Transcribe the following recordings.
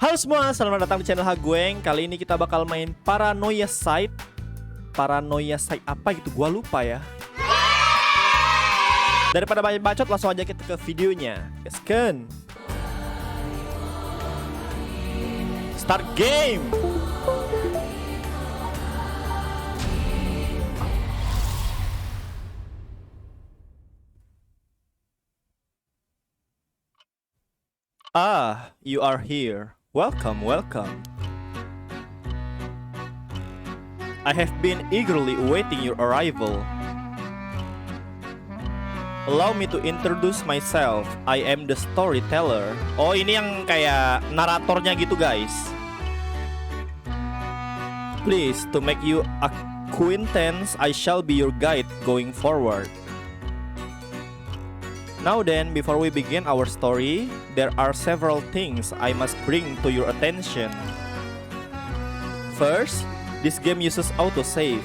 Halo semua, selamat datang di channel Hagoeng. Kali ini kita bakal main Paranoia apa gitu, gua lupa ya. Daripada banyak bacot, langsung aja kita ke videonya. Gaskan. Start game. Ah, you are here. Welcome, welcome. I have been eagerly awaiting your arrival. Allow me to introduce myself. I am the storyteller. Oh, ini yang kayak naratornya gitu, guys. Please, to make you acquaintance, I shall be your guide going forward. Now then, before we begin our story, there are several things I must bring to your attention. First, this game uses autosave.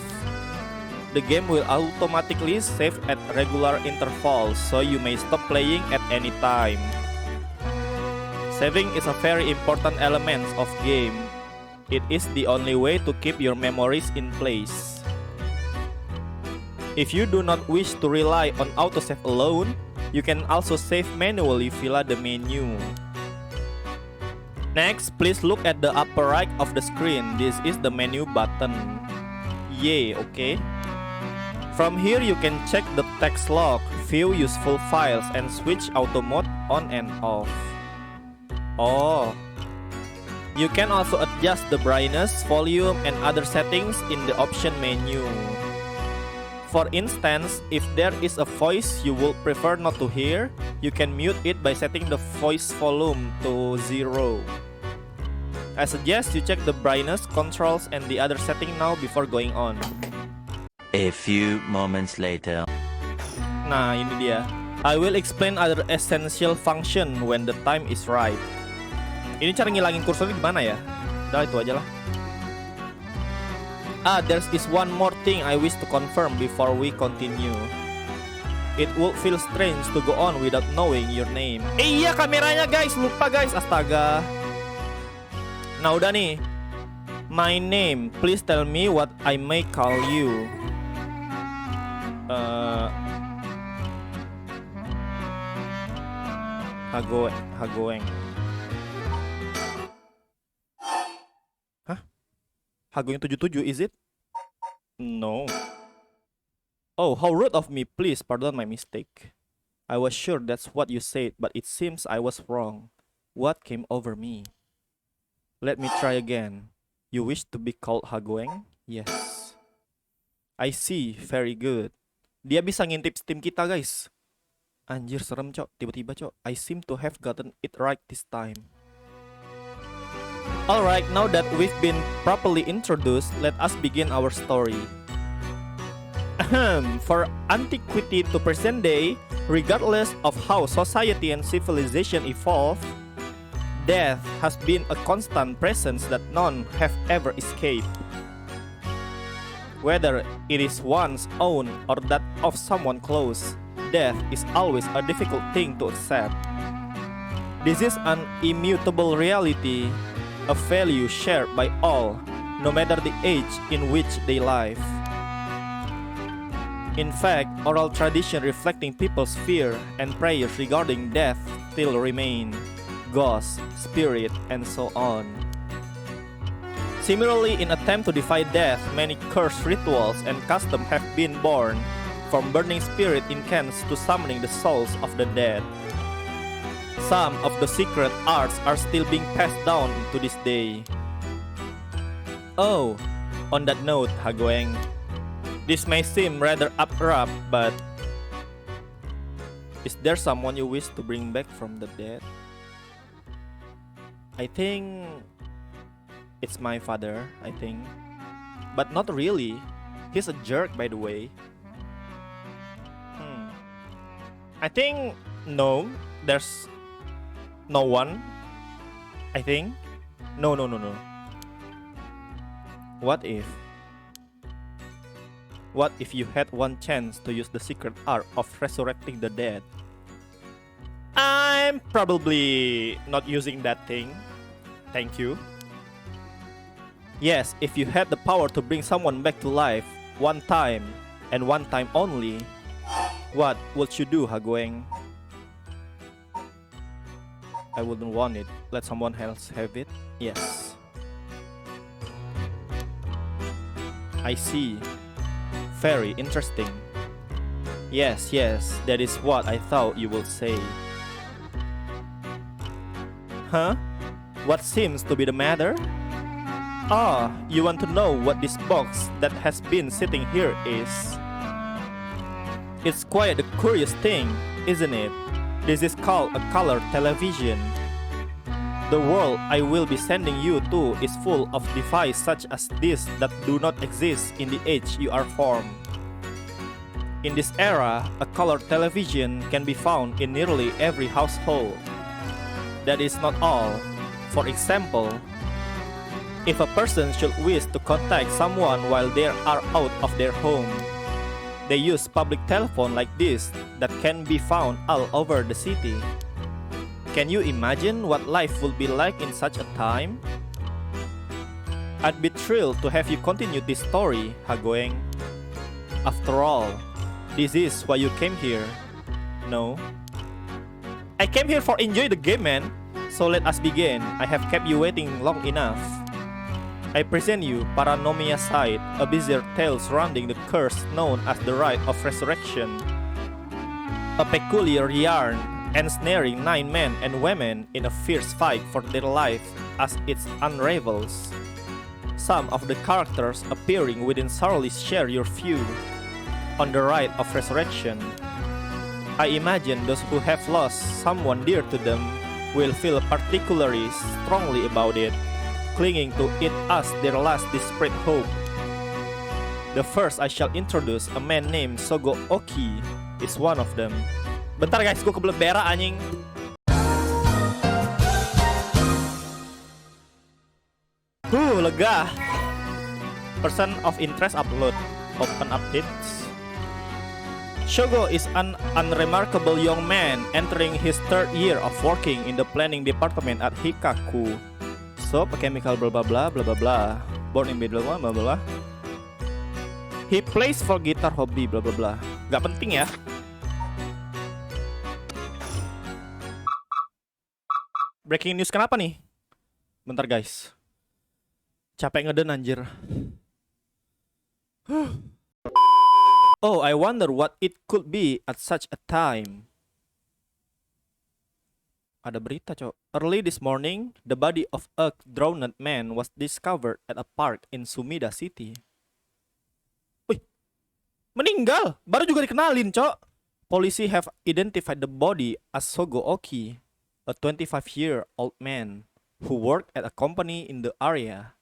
The game will automatically save at regular intervals, so you may stop playing at any time. Saving is a very important element of game. It is the only way to keep your memories in place. If you do not wish to rely on autosave alone, you can also save manually via the menu. Next, please look at the upper right of the screen. This is the menu button. Yay, okay. From here you can check the text log, view useful files, and switch auto mode on and off. Oh. You can also adjust the brightness, volume, and other settings in the option menu. For instance, if there is a voice you would prefer not to hear, you can mute it by setting the voice volume to 0. I suggest you check the brightness, controls, and the other setting now before going on. A few moments later. Nah, ini dia. I will explain other essential function when the time is right. Ini cara ngilangin kursornya gimana ya? Udah, itu aja lah. Ah, there is one more thing I wish to confirm before we continue. It would feel strange to go on without knowing your name. Iya, kameranya guys, lupa guys, astaga. Nah udah nih. My name, please tell me what I may call you. Hagoeng. Hagoeng 77, is it? No. Oh, how rude of me. Please pardon my mistake. I was sure that's what you said, but it seems I was wrong. What came over me? Let me try again. You wish to be called Hagoeng? Yes. I see, very good. Dia bisa ngintip Steam kita, guys. Anjir, serem, cok. Tiba-tiba, cok. I seem to have gotten it right this time. Alright, now that we've been properly introduced, let us begin our story. For antiquity to present day, regardless of how society and civilization evolve, death has been a constant presence that none have ever escaped. Whether it is one's own or that of someone close, death is always a difficult thing to accept. This is an immutable reality, a value shared by all, no matter the age in which they live. In fact, oral tradition reflecting people's fear and prayers regarding death still remain, ghosts, spirit, and so on. Similarly, in attempt to defy death, many cursed rituals and customs have been born, from burning spirit incense to summoning the souls of the dead. Some of the secret arts are still being passed down to this day. Oh, on that note, Hagoeng, this may seem rather abrupt, but is there someone you wish to bring back from the dead? I think it's my father, I think. But not really. He's a jerk, by the way. I think no, there's no one, I think. No. What if you had one chance to use the secret art of resurrecting the dead? I'm probably not using that thing. Thank you. Yes, if you had the power to bring someone back to life one time and one time only, what would you do, Hagoeng? I wouldn't want it. Let someone else have it. Yes. I see. Very interesting. Yes, that is what I thought you would say. Huh? What seems to be the matter? Ah, you want to know what this box that has been sitting here is? It's quite a curious thing, isn't it? This is called a color television. The world I will be sending you to is full of devices such as this that do not exist in the age you are formed. In this era, a color television can be found in nearly every household. That is not all. For example, if a person should wish to contact someone while they are out of their home, they use public telephone like this that can be found all over the city. Can you imagine what life would be like in such a time? I'd be thrilled to have you continue this story, Hagoeng. After all, this is why you came here. No? I came here for enjoy the game, man. So let us begin. I have kept you waiting long enough. I present you Paranormasight, a bizarre tale surrounding the curse known as the Rite of Resurrection. A peculiar yarn ensnaring 9 men and women in a fierce fight for their life as it unravels. Some of the characters appearing within thoroughly share your view on the Rite of Resurrection. I imagine those who have lost someone dear to them will feel particularly strongly about it, clinging to it as their last desperate hope. The first I shall introduce, a man named Sogo Oki, is one of them. Bentar guys, gue kebelet berak anjing. Lega. Person of interest upload. Open updates. Shogo is an unremarkable young man entering his 3rd year of working in the planning department at Hikaku. So, a chemical blah blah blah blah blah blah. Born in middle blah blah blah. He plays for guitar hobby blah blah blah. Gak penting ya. Breaking news kenapa nih? Bentar guys. Capek ngeden anjir. Oh, I wonder what it could be at such a time. Ada berita, cok. Early this morning, the body of a drowned man was discovered at a park in Sumida City. Wih, meninggal. Baru juga dikenalin, cok. Polisi have identified the body as Sogo Oki, a 25-year-old man who worked at a company in the area.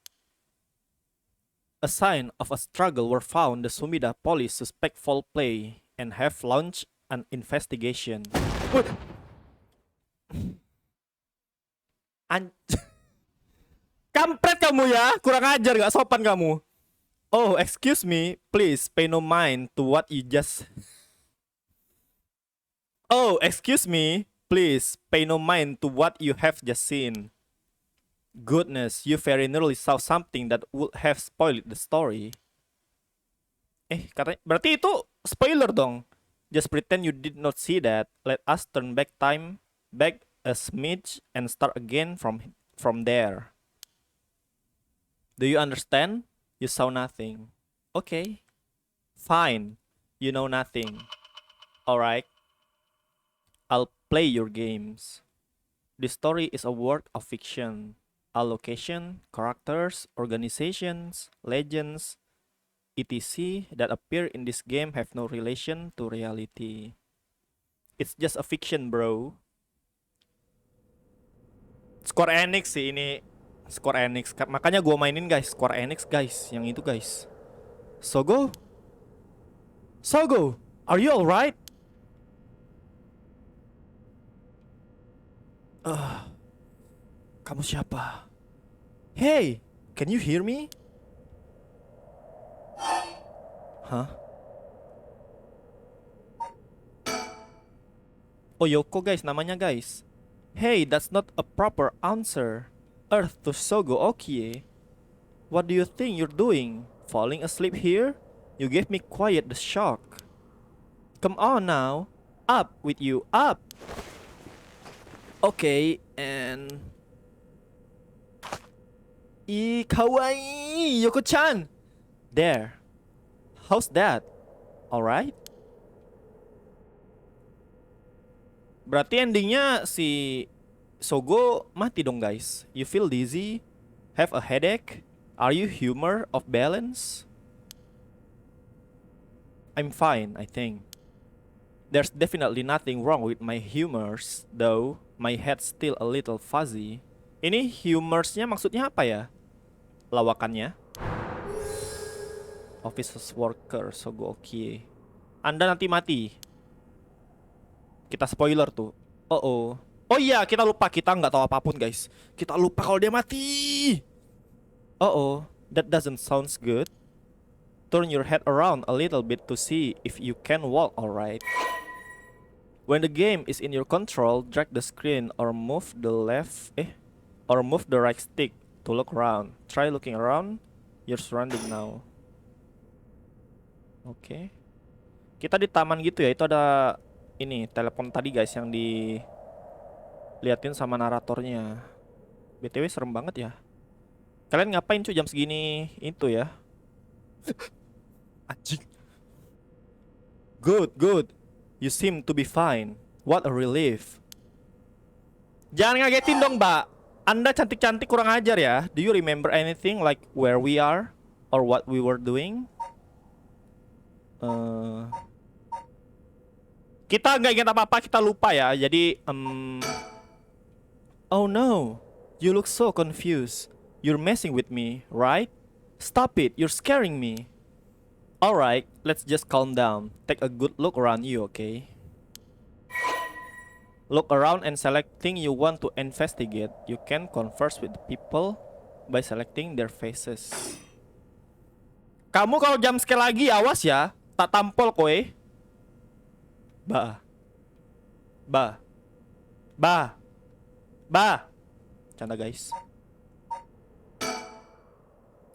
A sign of a struggle were found. The Sumida police suspect foul play and have launched an investigation. Kampret kamu ya, kurang ajar, gak sopan kamu. Oh, excuse me, please pay no mind to what you just. Oh, excuse me, please pay no mind to what you have just seen. Goodness, you very nearly saw something that would have spoiled the story. Katanya, berarti itu spoiler dong. Just pretend you did not see that. Let us turn back time back a smidge and start again from there. Do you understand? You saw nothing. Okay. Fine. You know nothing. Alright. I'll play your games. This story is a work of fiction. All location, characters, organizations, legends, etc. that appear in this game have no relation to reality. It's just a fiction, bro. Square Enix sih ini. Square Enix. Makanya gue mainin guys. Square Enix guys. Yang itu guys. Sogo? Sogo, are you alright? Kamu siapa? Hey, can you hear me? Hah? Oh, Yoko guys, namanya guys. Hey, that's not a proper answer. earth to Sogo Okie? What do you think you're doing? Falling asleep here? You gave me quite the shock. Come on now. Up with you, up! Okay, and... kawaii, Yoko-chan! There. How's that? Alright? Berarti endingnya si Sogo mati dong guys. You feel dizzy? Have a headache? Are you humor of balance? I'm fine, I think. There's definitely nothing wrong with my humors, though my head's still a little fuzzy. Ini humorsnya maksudnya apa ya? Lawakannya? Office worker, Sogo Okie. Anda nanti mati. Kita spoiler tuh. Oh iya, kita lupa, kita nggak tahu apapun guys. Kita lupa kalau dia mati. That doesn't sound good. Turn your head around a little bit to see if you can walk alright. When the game is in your control, drag the screen or move the right stick to look around. Try looking around your surrounding now. Oke. Kita di taman gitu ya. Itu ada ini telepon tadi guys yang diliatin sama naratornya. BTW serem banget ya. Kalian ngapain cuy jam segini itu ya? Anjing. Good. You seem to be fine. What a relief. Jangan ngagetin dong, Mbak. Anda cantik-cantik kurang ajar ya. Do you remember anything like where we are or what we were doing? Kita nggak ingat apa-apa, kita lupa ya. Jadi, oh no, you look so confused. You're messing with me, right? Stop it, you're scaring me. Alright, let's just calm down. Take a good look around you, okay? Look around and select thing you want to investigate. You can converse with people by selecting their faces. Kamu kalau jam sekali lagi awas ya, tak tampol kowe. Bah. Canda guys.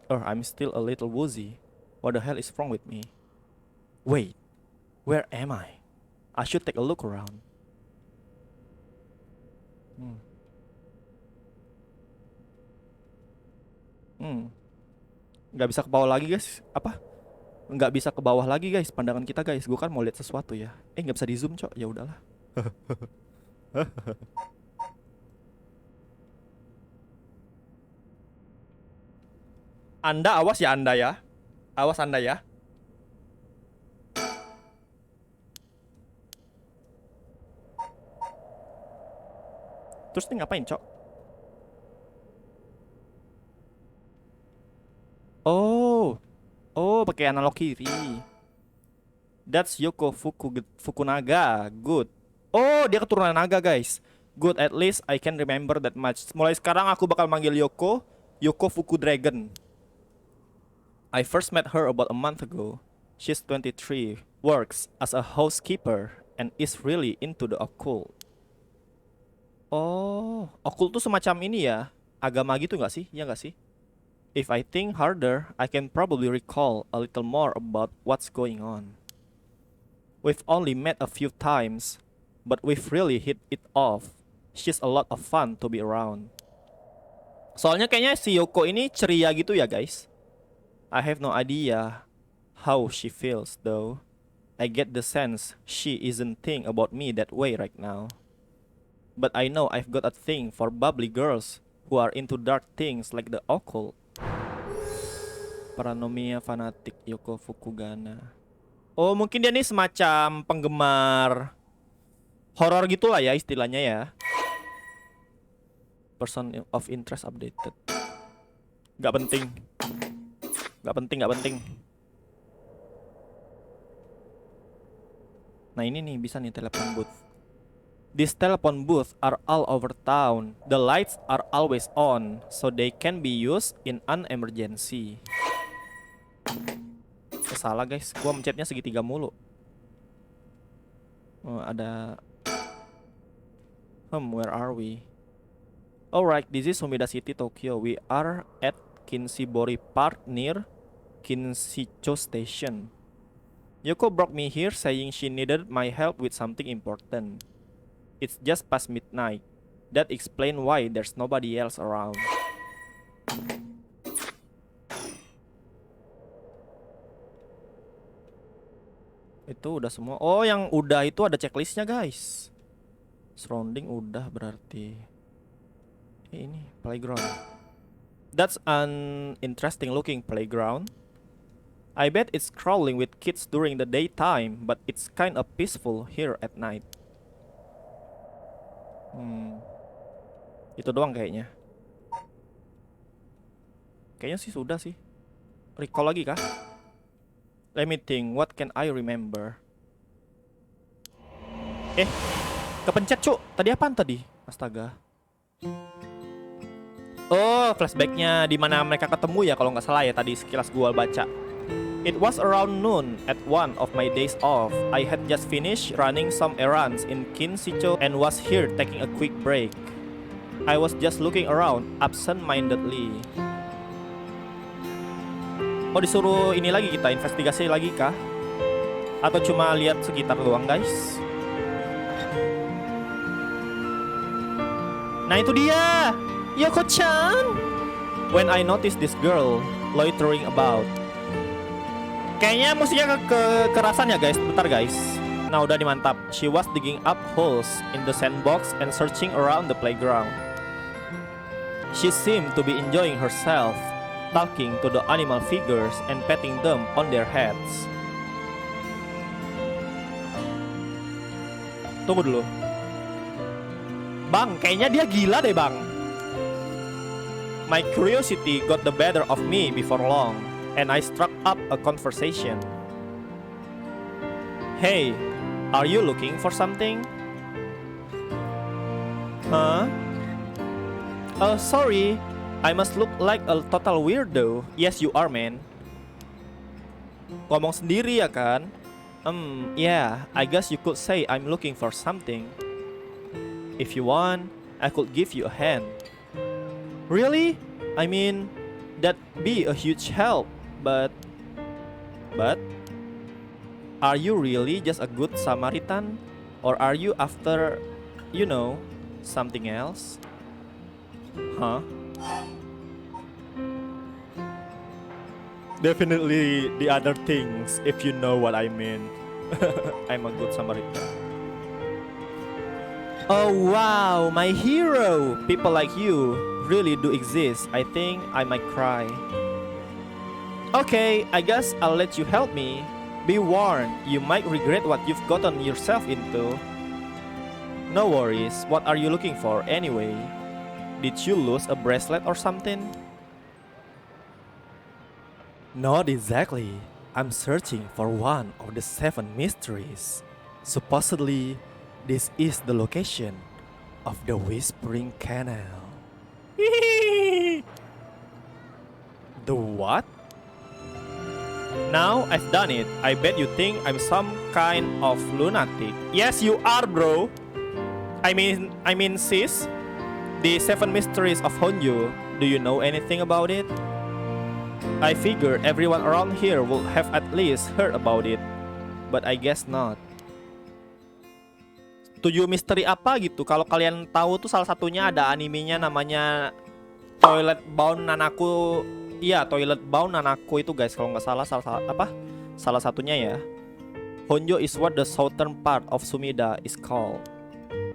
I'm still a little woozy. What the hell is wrong with me? Wait, where am I? I should take a look around. Nggak bisa ke bawah lagi guys. Apa? Nggak bisa ke bawah lagi guys. Pandangan kita guys. Gue kan mau lihat sesuatu ya. Nggak bisa di zoom cok. Ya udahlah. Anda awas ya Anda ya. Awas Anda ya. Terus ini ngapain, Cok? Oh, pakai analog kiri. That's Yoko Fukunaga. Good. Oh, dia keturunan naga, guys. Good, at least I can remember that much. Mulai sekarang aku bakal manggil Yoko Fuku Dragon. I first met her about a month ago. She's 23, works as a housekeeper, and is really into the occult. Oh, occult tuh semacam ini ya, agama gitu nggak sih? Ya nggak sih? If I think harder, I can probably recall a little more about what's going on. We've only met a few times, but we've really hit it off. She's a lot of fun to be around. Soalnya kayaknya si Yoko ini ceria gitu ya guys. I have no idea how she feels though. I get the sense she isn't thinking about me that way right now. But I know I've got a thing for bubbly girls who are into dark things like the occult. Paranomia fanatik Yoko Fukugana. Oh, mungkin dia nih semacam penggemar horor gitulah ya istilahnya ya. Person of interest updated. Gak penting. Gak penting. Nah ini nih bisa nih telepon booth. These telephone booths are all over town. The lights are always on, so they can be used in an emergency. Salah guys, gua mencetnya segitiga mulu. Oh, ada. Where are we? Alright, this is Sumida City, Tokyo. We are at Kinshibori Park near Kinshicho Station. Yoko brought me here saying she needed my help with something important. It's just past midnight. That explains why there's nobody else around. Itu udah semua. Oh, yang udah itu ada checklistnya, guys. Surrounding udah berarti. Ini playground. That's an interesting looking playground. I bet it's crawling with kids during the daytime, but it's kind of peaceful here at night. Itu doang kayaknya. Kayaknya sih sudah sih. Recall lagi kah? Let me think, what can I remember? Kepencet cuk. Tadi apaan tadi? Astaga. Oh, flashbacknya di mana mereka ketemu ya kalau nggak salah ya tadi sekilas gua baca. It was around noon at one of my days off. I had just finished running some errands in Kinshicho and was here taking a quick break. I was just looking around absent-mindedly. Oh, disuruh ini lagi kita investigasi lagi kah? Atau cuma lihat sekitar doang, guys? Nah, itu dia. Yoko-chan. When I noticed this girl loitering about. Kayaknya musiknya kekerasan ya, guys. Bentar, guys. Nah, udah dimantap. She was digging up holes in the sandbox and searching around the playground. She seemed to be enjoying herself, talking to the animal figures and patting them on their heads. Tunggu dulu. Bang, kayaknya dia gila deh, Bang. My curiosity got the better of me before long, and I struck up a conversation. Hey, are you looking for something? Huh? Sorry, I must look like a total weirdo. Yes, you are, man. Ngomong sendiri ya kan? Yeah, I guess you could say I'm looking for something. If you want, I could give you a hand. Really? I mean, that'd be a huge help, but... Are you really just a good Samaritan? Or are you after, you know, something else? Huh? Definitely the other things, if you know what I mean. I'm a good Samaritan. Oh wow, my hero! People like you really do exist. I think I might cry. Okay, I guess I'll let you help me. Be warned, you might regret what you've gotten yourself into. No worries, what are you looking for anyway? Did you lose a bracelet or something? Not exactly. I'm searching for one of the 7 mysteries. Supposedly, this is the location of the Whispering Canal. The what? Now I've done it. I bet you think I'm some kind of lunatic. Yes, you are, bro. I mean, sis. The 7 mysteries of Honjo. Do you know anything about it? I figure everyone around here will have at least heard about it. But I guess not. 7 misteri apa gitu? Kalau kalian tahu tuh salah satunya ada animenya namanya Toilet Bound Nanako. Iya, Toilet Bound Nanako itu, guys, kalau nggak salah salah satunya ya. Honjo is what the southern part of Sumida is called.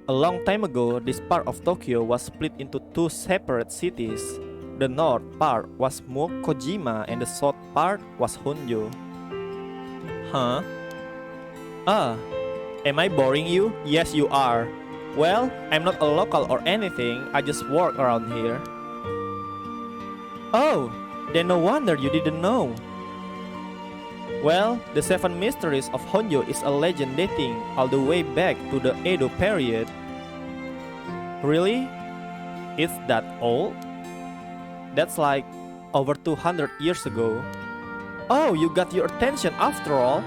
A long time ago, this part of Tokyo was split into 2 separate cities. The north part was Mukojima and the south part was Honjo. Huh? Am I boring you? Yes, you are. Well, I'm not a local or anything. I just work around here. Oh, then no wonder you didn't know. Well, the 7 mysteries of Honjo is a legend dating all the way back to the Edo period. Really? It's that old? That's like over 200 years ago. Oh, you got your attention after all.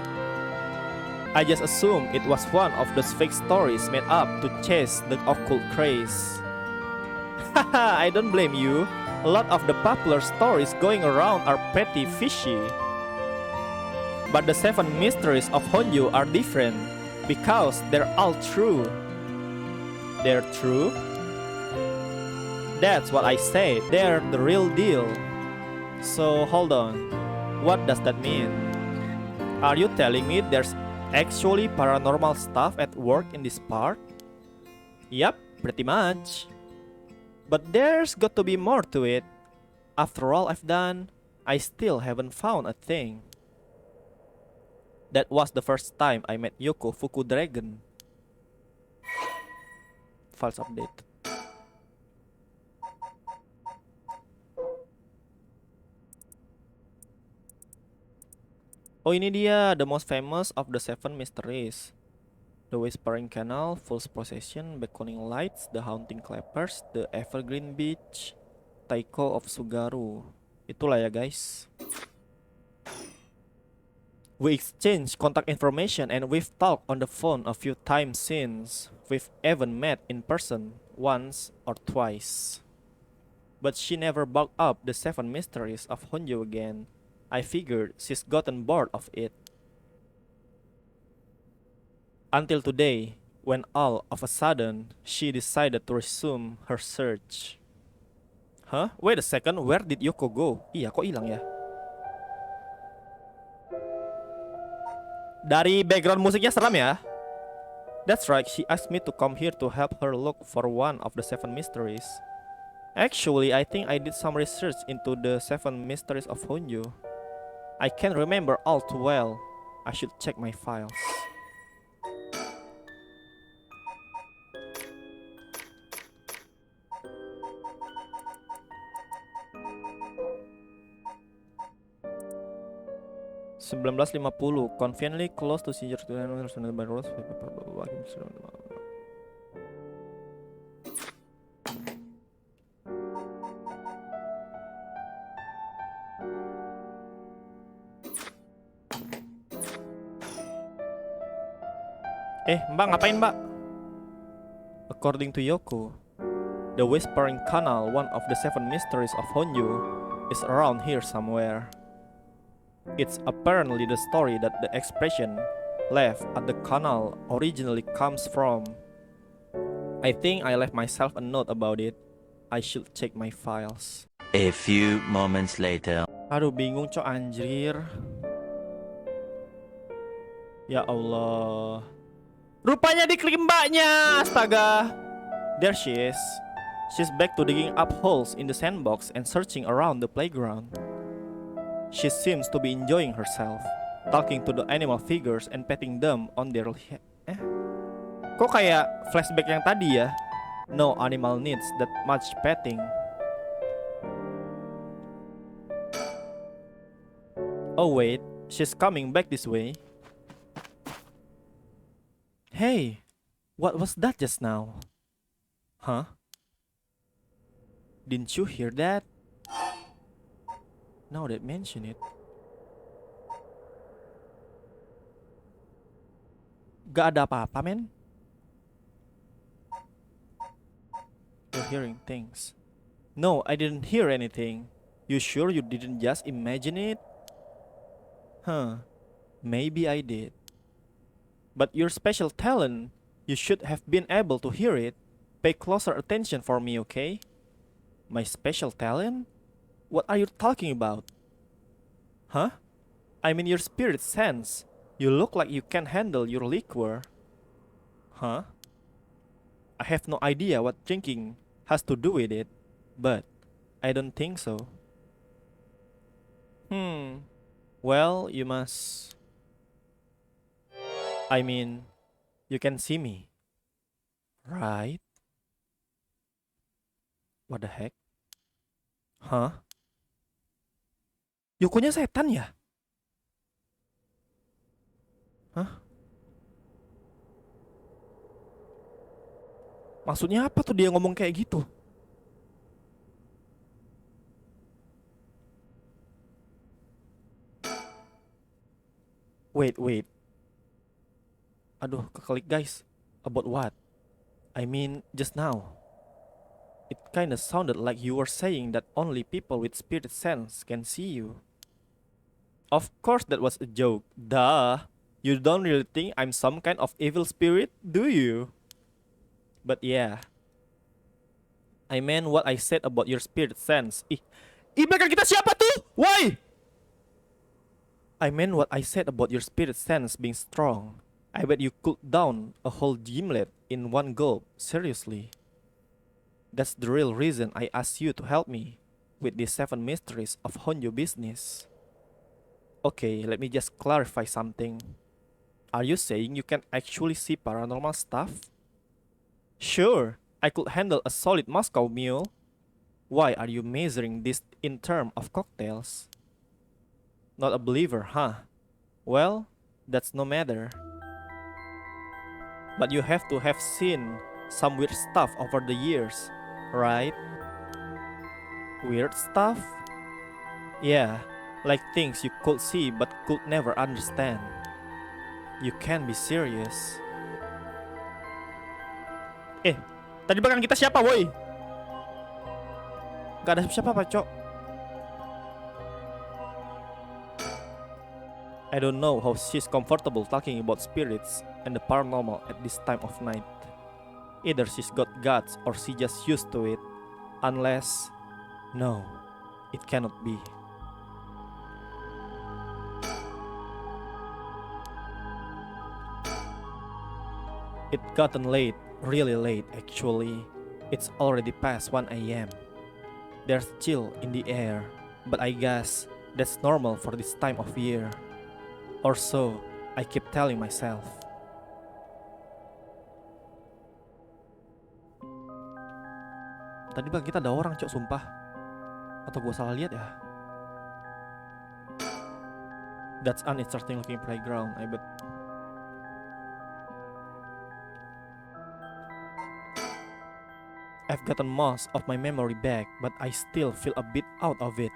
I just assumed it was one of those fake stories made up to chase the occult craze. Haha, I don't blame you. A lot of the popular stories going around are pretty fishy. But the 7 mysteries of Honjo are different because they're all true. They're true? That's what I say. They're the real deal. So hold on. What does that mean? Are you telling me there's actually paranormal stuff at work in this park? Yup, pretty much. But there's got to be more to it. After all I've done, I still haven't found a thing. That was the first time I met Yoko Fuku Dragon. Files update. Oh, ini dia, the most famous of the 7 mysteries. The Whispering Canal, Fool's Procession, Beckoning Lights, The Haunting Clappers, The Evergreen Beach, Taiko of Sugaru. Itulah ya guys. We exchange contact information and we've talked on the phone a few times since. We've even met in person once or twice. But she never brought up the 7 mysteries of Honjo again. I figured she's gotten bored of it. Until today, when all of a sudden, she decided to resume her search. Huh? Wait a second, where did Yoko go? Iya, kok hilang ya? Dari background musiknya seram ya? That's right, she asked me to come here to help her look for one of the 7 mysteries. Actually, I think I did some research into the 7 mysteries of Honjo. I can't remember all too well. I should check my files. (1950) Conveniently close to Singer to by roads. Mbak, ngapain mbak? According to Yoko, the Whispering Canal, one of the 7 mysteries of Honjo, is around here somewhere. It's apparently the story that the expression left at the canal originally comes from. I think I left myself a note about it. I should check my files. A few moments later. Aduh, bingung cok anjir. Ya Allah. Rupanya diklik mbaknya. Astaga. There she is. She's back to digging up holes in the sandbox and searching around the playground. She seems to be enjoying herself, talking to the animal figures and petting them on their Kok kayak flashback yang tadi ya? No animal needs that much petting. Oh wait, she's coming back this way. Hey, what was that just now? Huh? Didn't you hear that? Now that mention it. Gak ada apa-apa, men. You're hearing things. No, I didn't hear anything. You sure you didn't just imagine it? Huh, maybe I did. But your special talent, you should have been able to hear it. Pay closer attention for me, okay? My special talent? What are you talking about? Huh? I mean your spirit sense. You look like you can handle your liquor. Huh? I have no idea what drinking has to do with it, but I don't think so. Well, you must... I mean, you can see me, right? What the heck? Huh? Yokonya setan ya? Hah? Maksudnya apa tuh dia ngomong kayak gitu? Wait. Aduh, keklik guys. About what? I mean, just now. It kinda sounded like you were saying that only people with spirit sense can see you. Of course that was a joke. Duh. You don't really think I'm some kind of evil spirit, do you? But yeah, I meant what I said about your spirit sense. Belakang kita siapa tuh? Why? I meant what I said about your spirit sense being strong. I bet you could down a whole gimlet in one gulp. Seriously. That's the real reason I asked you to help me with the 7 mysteries of Honjo business. Okay, let me just clarify something. Are you saying you can actually see paranormal stuff? Sure, I could handle a solid Moscow mule. Why are you measuring this in terms of cocktails? Not a believer, huh? Well, that's no matter. But you have to have seen some weird stuff over the years, right? Weird stuff? Yeah, like things you could see but could never understand. You can't be serious. Tadi belakang kita siapa, woi? Gak ada siapa-siapa, cok. I don't know how she's comfortable talking about spirits and the paranormal at this time of night. Either she's got guts or she just used to it. Unless... No, it cannot be. It gotten late, really late actually. It's already past 1 a.m. There's chill in the air, but I guess that's normal for this time of year. Or so, I keep telling myself. Tadi bang kita ada orang cok, sumpah. Atau gua salah lihat ya? That's an interesting looking playground, I bet. I've gotten most of my memory back, but I still feel a bit out of it.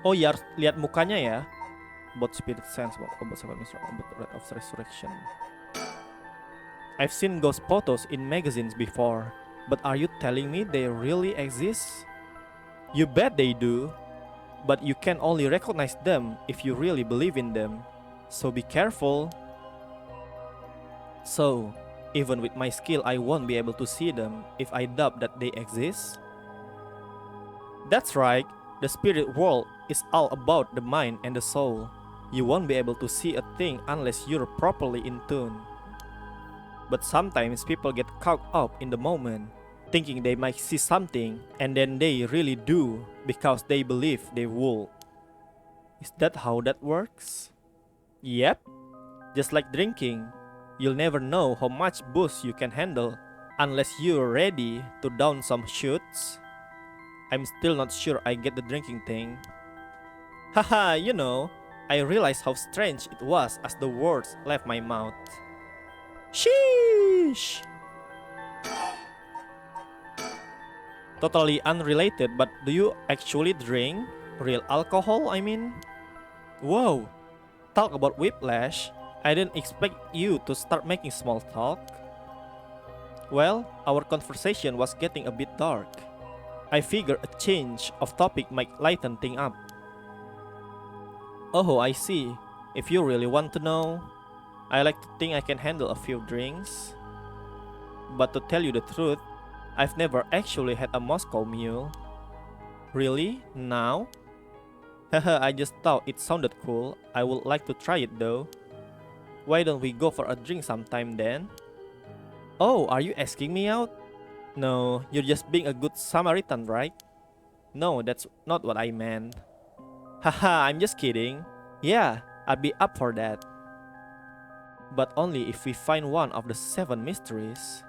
Oh ya, harus lihat mukanya ya. About spirit sense, about red of resurrection. I've seen ghost photos in magazines before, but are you telling me they really exist? You bet they do, but you can only recognize them if you really believe in them. So be careful. So, even with my skill, I won't be able to see them if I doubt that they exist? That's right, the spirit world is all about the mind and the soul. You won't be able to see a thing unless you're properly in tune. But sometimes people get caught up in the moment, thinking they might see something, and then they really do because they believe they will. Is that how that works? Yep, just like drinking. You'll never know how much booze you can handle unless you're ready to down some shots. I'm still not sure I get the drinking thing. Haha, you know, I realized how strange it was as the words left my mouth. Sheesh! Totally unrelated, but do you actually drink? Real alcohol, I mean? Whoa! Talk about whiplash. I didn't expect you to start making small talk. Well, our conversation was getting a bit dark. I figured a change of topic might lighten things up. Oh, I see. If you really want to know, I like to think I can handle a few drinks. But to tell you the truth, I've never actually had a Moscow mule. Really? Now? Haha, I just thought it sounded cool. I would like to try it though. Why don't we go for a drink sometime then? Oh, are you asking me out? No, you're just being a good Samaritan, right? No, that's not what I meant. Haha, I'm just kidding. Yeah, I'd be up for that. But only if we find one of the 7 mysteries.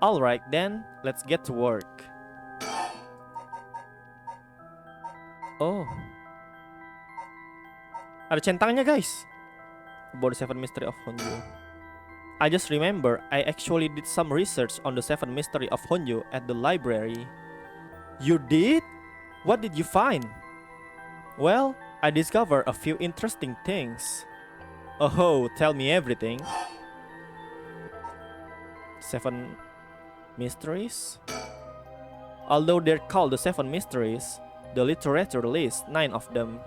Alright then, let's get to work. Oh. Ada centangnya guys. About the 7 mystery of Honjo. I just remember I actually did some research on the 7 mystery of Honjo at the library. You did? What did you find? Well, I discovered a few interesting things. Oh, tell me everything. 7 mysteries? Although they're called the 7 mysteries, the literature lists 9 of them.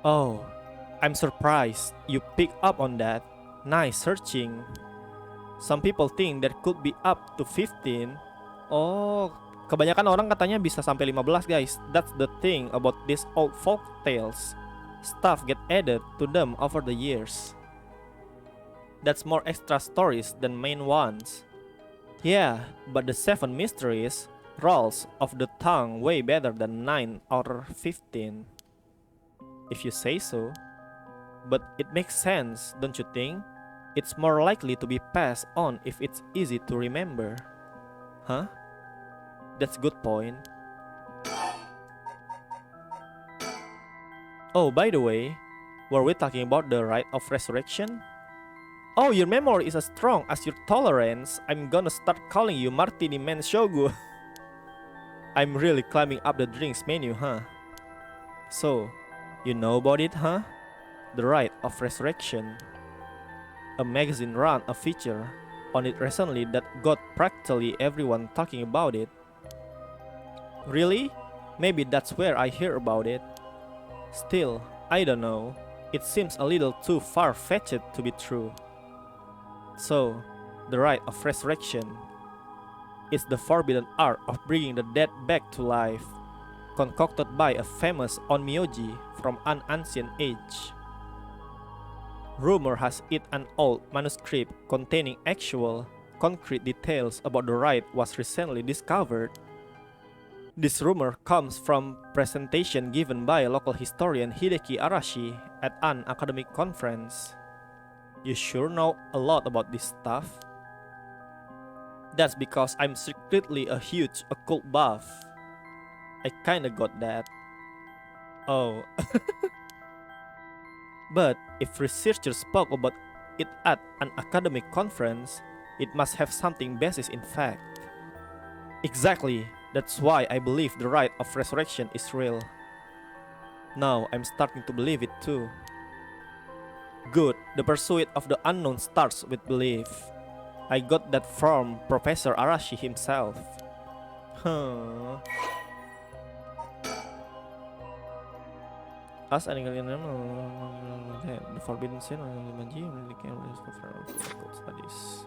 Oh, I'm surprised you picked up on that. Nice searching. Some people think there could be up to 15. Oh, kebanyakan orang katanya bisa sampai 15 guys. That's the thing about these old folk tales. Stuff get added to them over the years. That's more extra stories than main ones. Yeah, but the 7 mysteries rolls off the tongue way better than 9 or 15. If you say so. But it makes sense, don't you think? It's more likely to be passed on if it's easy to remember. Huh? That's a good point. Oh, by the way, were we talking about the rite of resurrection? Oh, your memory is as strong as your tolerance. I'm gonna start calling you Martini Man Shogu. I'm really climbing up the drinks menu, huh? So, you know about it, huh? The Rite of Resurrection. A magazine ran a feature on it recently that got practically everyone talking about it. Really? Maybe that's where I hear about it. Still, I don't know. It seems a little too far-fetched to be true. So, the Rite of Resurrection is the forbidden art of bringing the dead back to life, concocted by a famous onmyoji from an ancient age. Rumor has it an old manuscript containing actual, concrete details about the rite was recently discovered. This rumor comes from presentation given by local historian Hideki Arashi at an academic conference. You sure know a lot about this stuff? That's because I'm secretly a huge occult buff. I kinda got that. Oh. But if researchers spoke about it at an academic conference, it must have something basis in fact. Exactly, that's why I believe the rite of resurrection is real. Now I'm starting to believe it too. Good, the pursuit of the unknown starts with belief. I got that from Professor Arashi himself. Huh. As an the forbidden sin studies.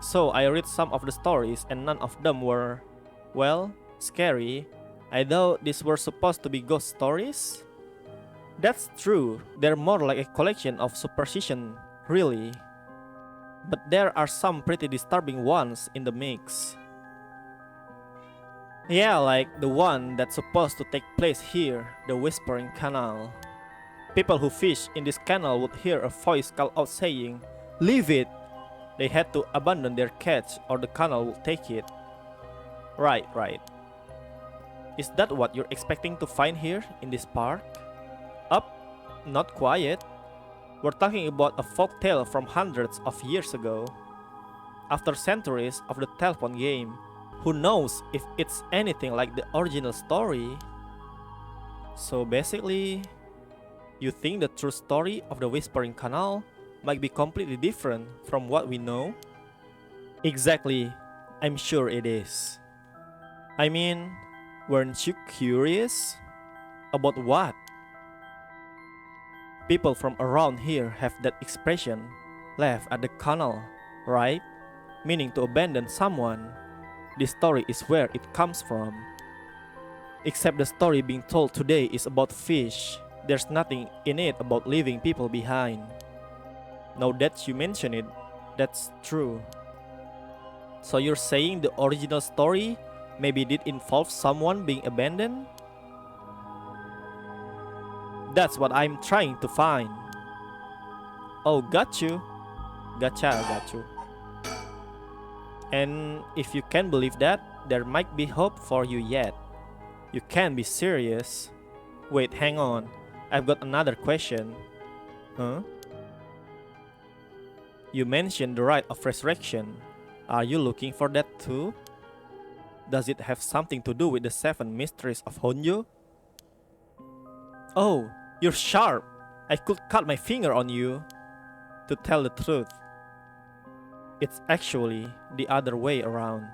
So I read some of the stories and none of them were, well, scary. I thought these were supposed to be ghost stories. That's true, they're more like a collection of superstition, really. But there are some pretty disturbing ones in the mix. Yeah, like the one that's supposed to take place here, the Whispering Canal. People who fish in this canal would hear a voice call out saying, "Leave it!" They had to abandon their catch or the canal would take it. Right. Is that what you're expecting to find here in this park? Up? Not quiet. We're talking about a folk tale from hundreds of years ago. After centuries of the telephone game, who knows if it's anything like the original story? So basically, you think the true story of the Whispering Canal might be completely different from what we know? Exactly, I'm sure it is. I mean, weren't you curious? About what? People from around here have that expression, left at the canal, right? Meaning to abandon someone. This story is where it comes from. Except the story being told today is about fish. There's nothing in it about leaving people behind. Now that you mention it, that's true. So you're saying the original story maybe did involve someone being abandoned? That's what I'm trying to find. Oh, got you. Got you. And if you can believe that, there might be hope for you yet. You can't be serious. Wait, hang on. I've got another question. Huh? You mentioned the rite of resurrection. Are you looking for that too? Does it have something to do with the 7 mysteries of Honjo? Oh, you're sharp. I could cut my finger on you. To tell the truth, it's actually the other way around.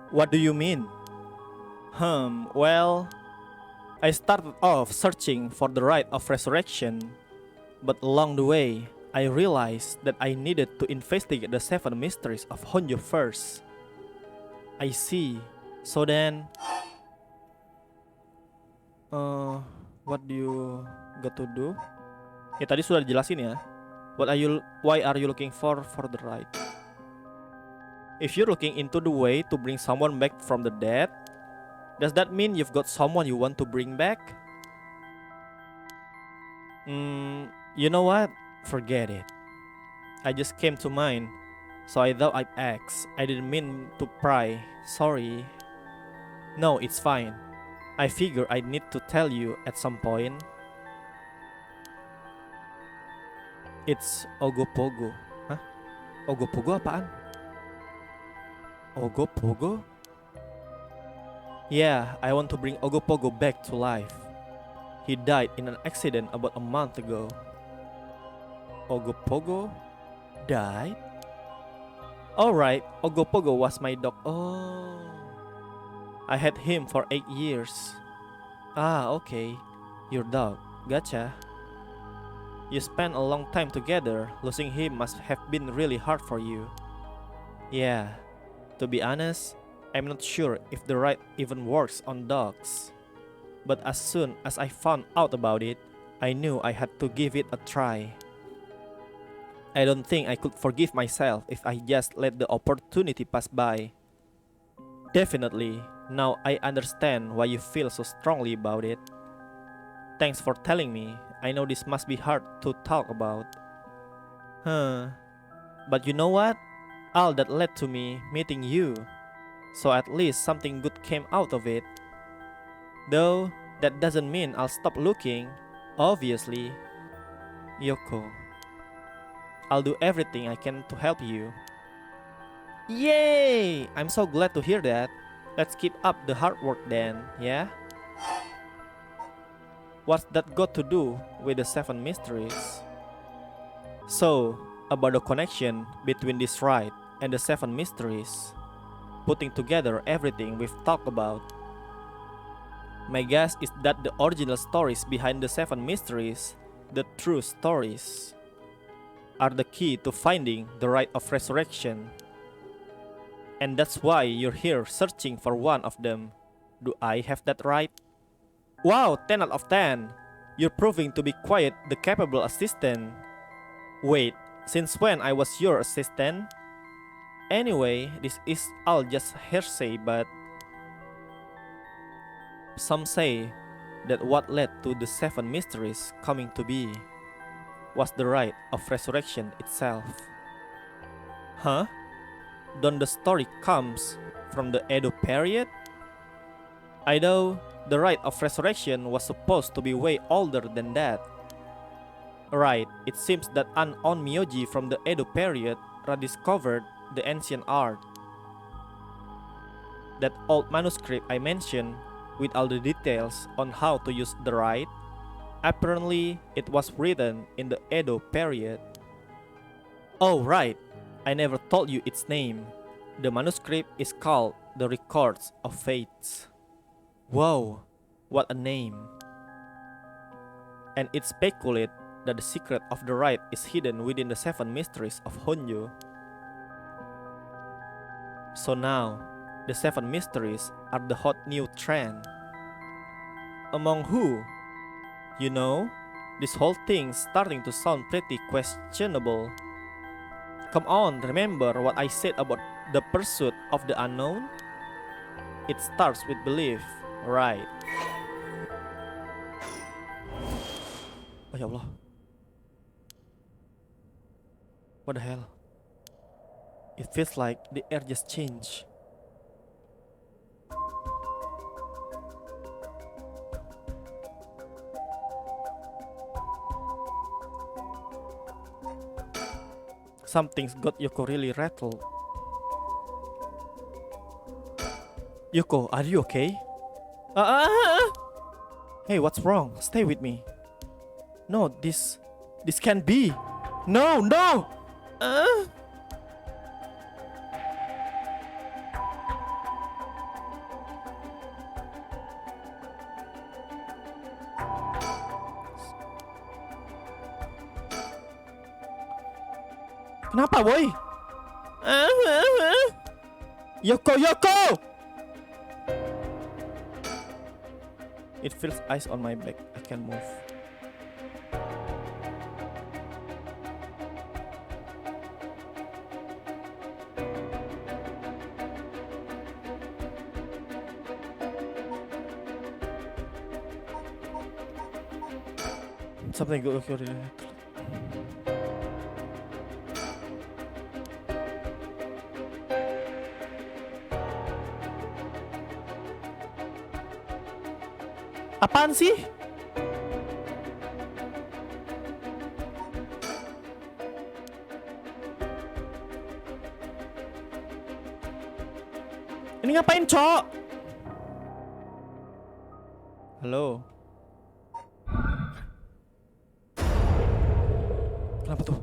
What do you mean? Well, I started off searching for the rite of resurrection, but along the way, I realized that I needed to investigate the 7 mysteries of Honjo first. I see. So then, what do you got to do? Ya tadi sudah dijelasin ya. Why are you looking for the rite? If you're looking into the way to bring someone back from the dead, does that mean you've got someone you want to bring back? You know what? Forget it. I just came to mind, so I thought I'd ask. I didn't mean to pry. Sorry. No, it's fine. I figure I need to tell you at some point. It's Ogopogo. Hah? Ogopogo apaan? Ogopogo? Yeah, I want to bring Ogopogo back to life. He died in an accident about a month ago. Ogopogo died? Alright, Ogopogo was my dog. Oh. I had him for 8 years. Ah, okay. Your dog. Gotcha. You spent a long time together. Losing him must have been really hard for you. Yeah. To be honest, I'm not sure if the rite even works on dogs. But as soon as I found out about it, I knew I had to give it a try. I don't think I could forgive myself if I just let the opportunity pass by. Definitely, now I understand why you feel so strongly about it. Thanks for telling me. I know this must be hard to talk about. But you know what? All that led to me meeting you. So at least something good came out of it. Though, that doesn't mean I'll stop looking. Obviously. Yoko. I'll do everything I can to help you. Yay! I'm so glad to hear that. Let's keep up the hard work then, yeah? What's that got to do with the 7 mysteries? So, about the connection between this rite and the 7 mysteries, putting together everything we've talked about. My guess is that the original stories behind the 7 mysteries, the true stories, are the key to finding the rite of resurrection. And that's why you're here searching for one of them. Do I have that right? Wow, 10 out of 10. You're proving to be quite the capable assistant. Wait, since when I was your assistant? Anyway, this is all just hearsay, but some say that what led to the 7 mysteries coming to be was the rite of resurrection itself. Huh? Don't the story comes from the Edo period? I know the rite of resurrection was supposed to be way older than that. Right, it seems that an onmyoji from the Edo period rediscovered the ancient art. That old manuscript I mentioned, with all the details on how to use the rite, apparently it was written in the Edo period. Oh right, I never told you its name. The manuscript is called The Records of Fates. Wow, what a name. And it's speculated that the secret of the rite is hidden within the 7 mysteries of Honjo. So now, the 7 mysteries are the hot new trend. Among who? You know, this whole thing's starting to sound pretty questionable. Come on, remember what I said about the pursuit of the unknown? It starts with belief, right? Oh ya Allah. What the hell? It feels like the air just changed. Something's got Yoko really rattled. Yoko, are you okay? Hey, what's wrong? Stay with me. No, this can't be. No. Kenapa, boy? Yoko! It feels ice on my back. I can't move. Something good. Okay. Apaan sih? Ini ngapain, Cok? Halo. Kenapa tuh?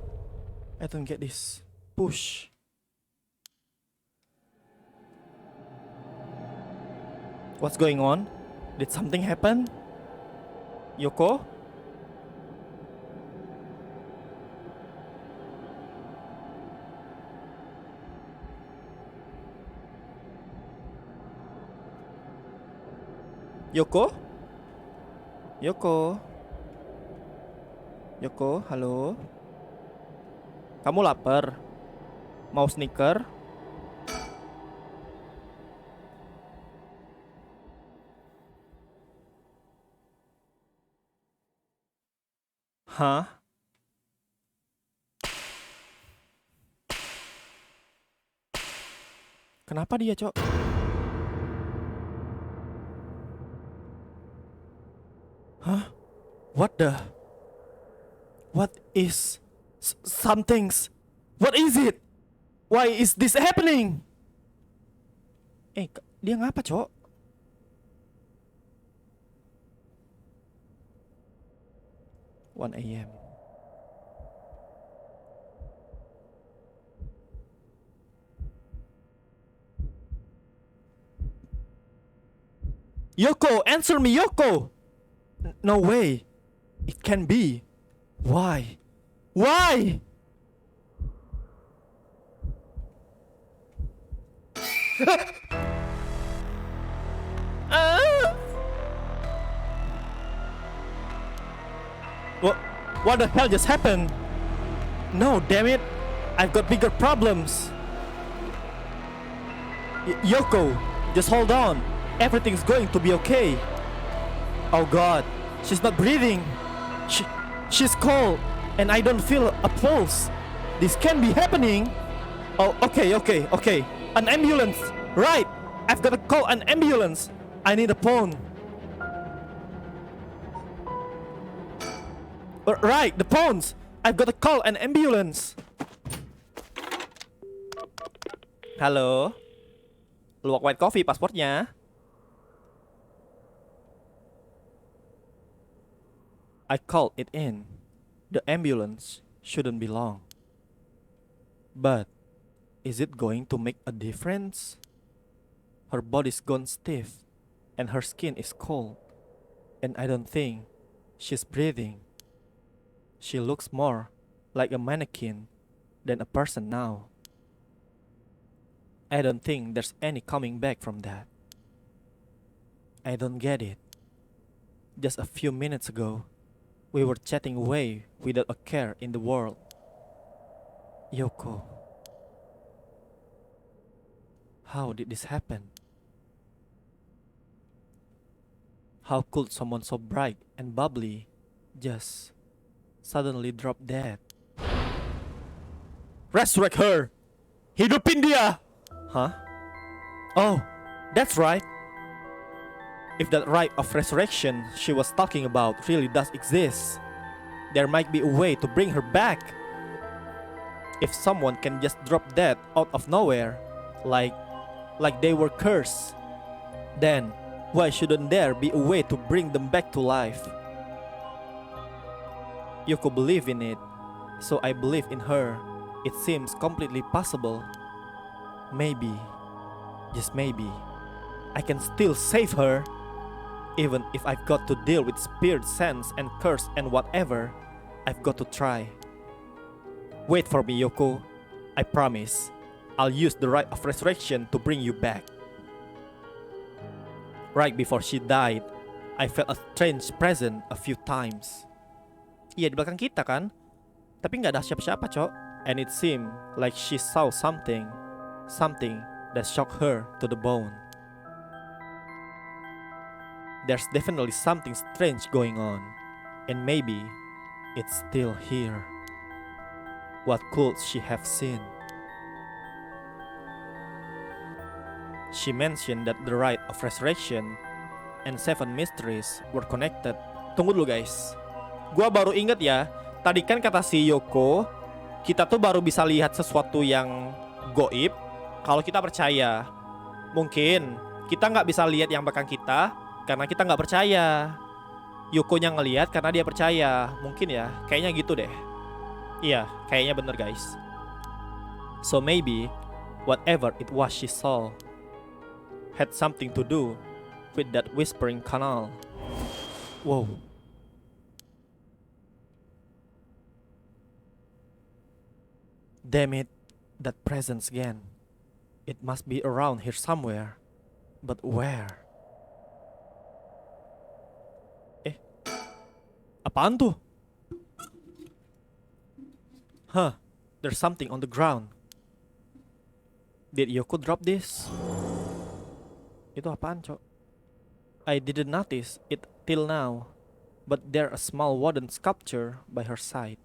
I don't get this. Push. What's going on? Did something happen? Yoko? Yoko? Yoko, halo? Kamu lapar? Mau sneaker? Hah? Kenapa dia, Cok? Hah? What is some things? What is it? Why is this happening? Dia ngapa, Cok? One a.m. Yoko, answer me, Yoko! No way. It can be. Why? What the hell just happened? No, damn it. I've got bigger problems. Yoko, just hold on. Everything's going to be okay. Oh God, she's not breathing. She's cold, and I don't feel a pulse. This can't be happening. Oh, okay. An ambulance. Right, I've got to call an ambulance. I need a phone. Right, the phones. I've got to call an ambulance. Halo. Luwak white coffee pasportnya. I called it in. The ambulance shouldn't be long. But is it going to make a difference? Her body's gone stiff and her skin is cold. And I don't think she's breathing. She looks more like a mannequin than a person now. I don't think there's any coming back from that. I don't get it. Just a few minutes ago, we were chatting away without a care in the world. Yoko. How did this happen? How could someone so bright and bubbly just suddenly drop dead? Resurrect her! Hidupin dia! Huh? Oh, that's right. If that right of resurrection she was talking about really does exist, there might be a way to bring her back. If someone can just drop dead out of nowhere, like they were cursed, then why shouldn't there be a way to bring them back to life? Yoko believed in it, so I believe in her. It seems completely possible. Maybe, just maybe, I can still save her. Even if I've got to deal with spirit sense and curse and whatever, I've got to try. Wait for me, Yoko. I promise. I'll use the rite of resurrection to bring you back. Right before she died, I felt a strange presence a few times. Iya, di belakang kita kan? Tapi nggak ada siapa-siapa, Cok. And it seemed like she saw something that shocked her to the bone. There's definitely something strange going on, and maybe it's still here. What could she have seen? She mentioned that the rite of resurrection and 7 mysteries were connected. Tunggu dulu guys, gua baru inget ya. Tadi kan kata si Yoko, kita tuh baru bisa lihat sesuatu yang goib kalau kita percaya. Mungkin kita nggak bisa lihat yang belakang kita karena kita nggak percaya. Yokonya ngelihat karena dia percaya. Mungkin ya, kayaknya gitu deh. Iya, kayaknya bener guys. So maybe whatever it was she saw had something to do with that whispering canal. Wow. Damn it, that presence again. It must be around here somewhere. But where? Apaan tuh? Huh, there's something on the ground. Did Yoko drop this? Itu apaan, Cok? I didn't notice it till now, but there's a small wooden sculpture by her side.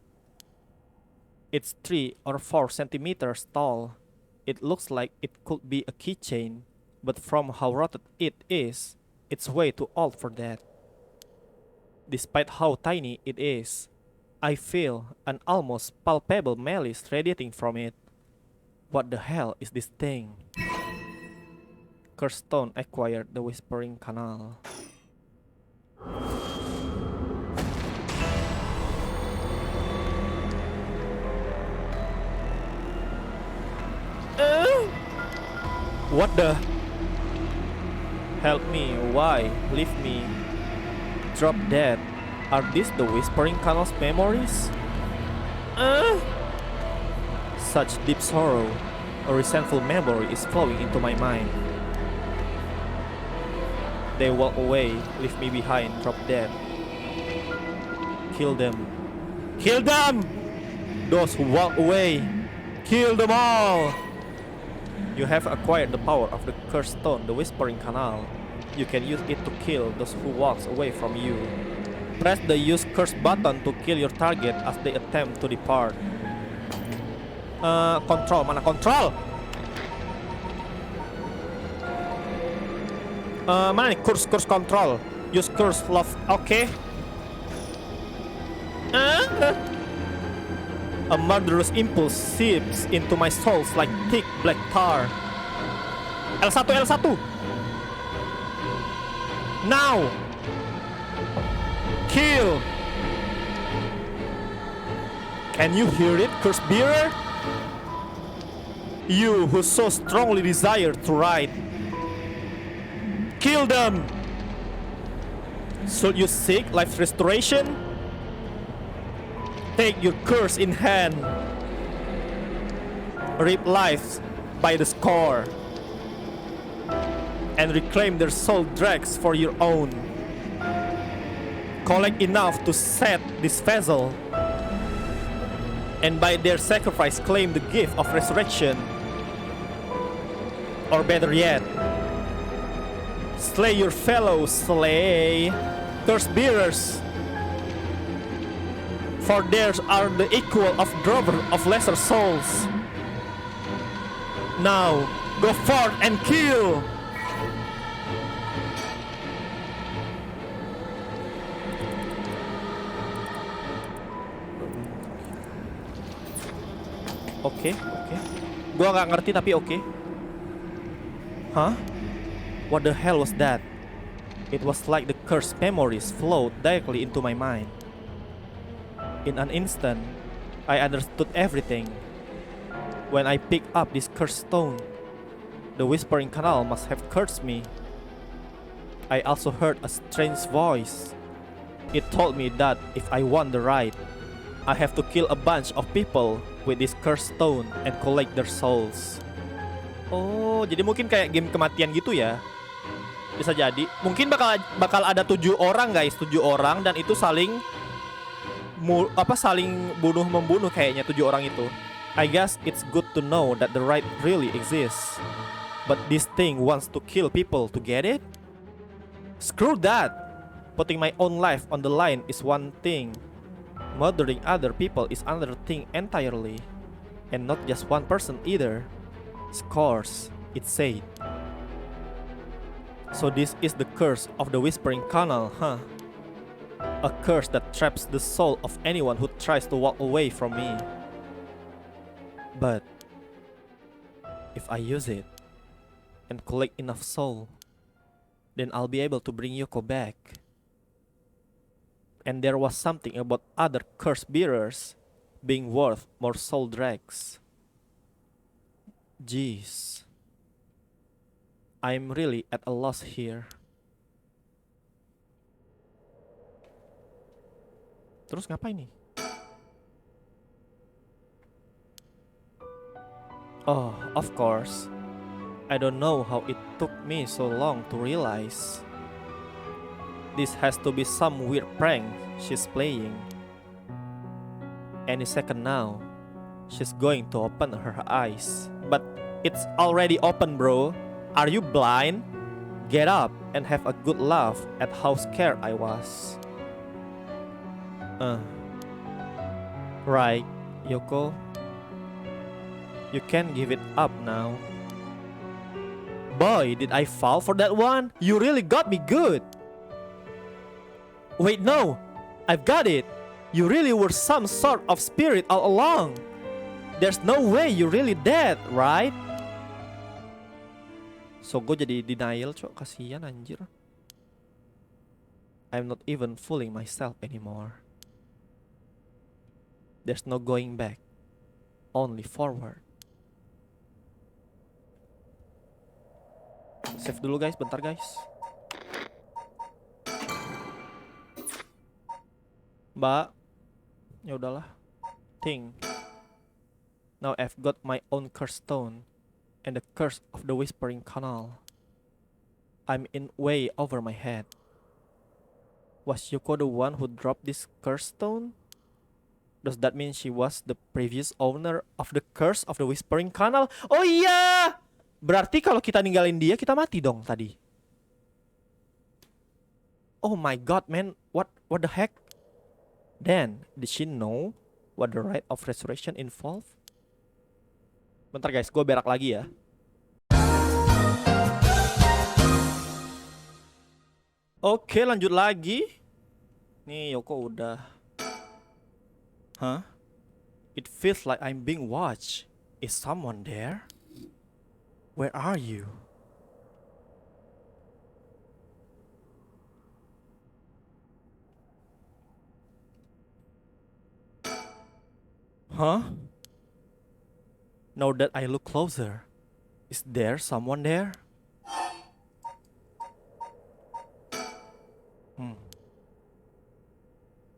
It's 3 or 4 centimeters tall. It looks like it could be a keychain, but from how rotted it is, it's way too old for that. Despite how tiny it is, I feel an almost palpable malice radiating from it. What the hell is this thing? Cursed stone acquired the whispering canal. What the? Help me, why? Leave me. Drop dead. Are these the whispering canal's memories? Such deep sorrow. A resentful memory is flowing into my mind. They walk away, leave me behind, drop dead. Kill them. Kill them! Those who walk away, kill them all! You have acquired the power of the cursed stone, the whispering canal. You can use it to kill those who walks away from you. Press the use curse button to kill your target as they attempt to depart. Control, mana control? Mana nih curse control? Use curse love, okay. A murderous impulse seeps into my soul like thick black tar. L1, L1. Now! Kill! Can you hear it, curse bearer? You who so strongly desire to ride. Kill them! Should you seek life's restoration? Take your curse in hand. Rip lives by the score. And reclaim their soul dregs for your own. Collect enough to set this vessel. And by their sacrifice claim the gift of resurrection. Or better yet, slay your fellow slay curse bearers. For theirs are the equal of drover of lesser souls. Now, go forth and kill! Oke. Gua nggak ngerti tapi oke. Huh? What the hell was that? It was like the cursed memories flowed directly into my mind. In an instant, I understood everything. When I picked up this cursed stone, the whispering canal must have cursed me. I also heard a strange voice. It told me that if I want the ride, I have to kill a bunch of people with this cursed stone and collect their souls. Oh, jadi mungkin kayak game kematian gitu ya? Bisa jadi. Mungkin bakal ada 7 orang guys, 7 orang dan itu saling bunuh membunuh kayaknya 7 orang itu. I guess it's good to know that the ride really exists. But this thing wants to kill people to get it? Screw that! Putting my own life on the line is one thing. Murdering other people is another thing entirely. And not just one person either. Scores, it said. So this is the curse of the Whispering Canal, huh? A curse that traps the soul of anyone who tries to walk away from me. But if I use it and collect enough soul, then I'll be able to bring Yoko back. And there was something about other curse bearers being worth more soul dregs. Jeez. I'm really at a loss here. Terus ngapain nih? Oh, of course. I don't know how it took me so long to realize. This has to be some weird prank she's playing. Any second now, she's going to open her eyes. But it's already open, bro. Are you blind? Get up and have a good laugh at how scared I was. Right, Yoko. You can give it up now. Boy, did I fall for that one? You really got me good. Wait, no! I've got it! You really were some sort of spirit all along. There's no way you're really dead, right? So gue jadi denial, cok. Kasian anjir. I'm not even fooling myself anymore. There's no going back. Only forward. Save dulu guys, bentar guys. Mbak, ya udahlah. Think. Now I've got my own curse stone and the curse of the Whispering Canal. I'm in way over my head. Was Yuko the one who dropped this curse stone? Does that mean she was the previous owner of the curse of the Whispering Canal? Oh iya! Berarti kalau kita ninggalin dia, kita mati dong tadi. Oh my god, man. What the heck? Then, did she know what the rite of resurrection involved? Bentar guys, gue berak lagi ya. Oke, lanjut lagi. Nih, Yoko udah. Huh? It feels like I'm being watched. Is someone there? Where are you? Huh? Now that I look closer, is there someone there?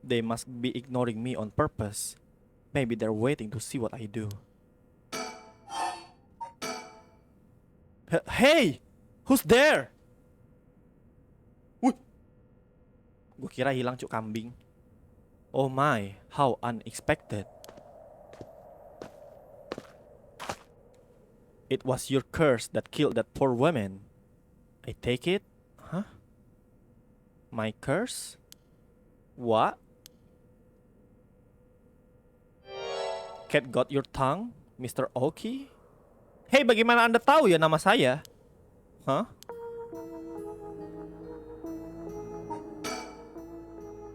They must be ignoring me on purpose. Maybe they're waiting to see what I do. Hey! Who's there? Wih! Gue kira hilang cuk kambing. Oh my, how unexpected. It was your curse that killed that poor woman. I take it? Huh? My curse? What? Cat got your tongue, Mr. Oki? Hey, bagaimana Anda tahu ya nama saya? Huh?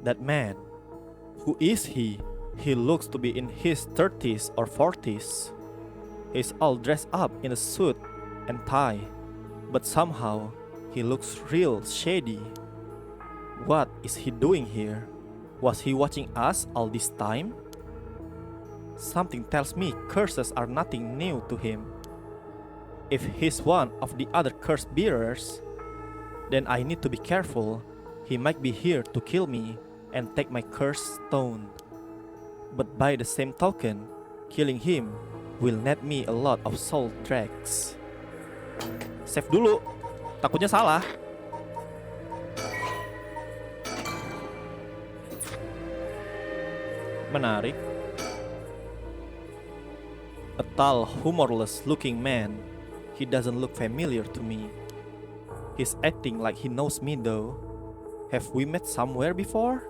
That man, who is he? He looks to be in his 30s or 40s. He's all dressed up in a suit and tie, but somehow he looks real shady. What is he doing here? Was he watching us all this time? Something tells me curses are nothing new to him. If he's one of the other curse bearers, then I need to be careful. He might be here to kill me and take my curse stone. But by the same token, killing him will net me a lot of soul dregs. Save dulu, takutnya salah. Menarik. A tall, humorless-looking man. He doesn't look familiar to me. He's acting like he knows me though. Have we met somewhere before?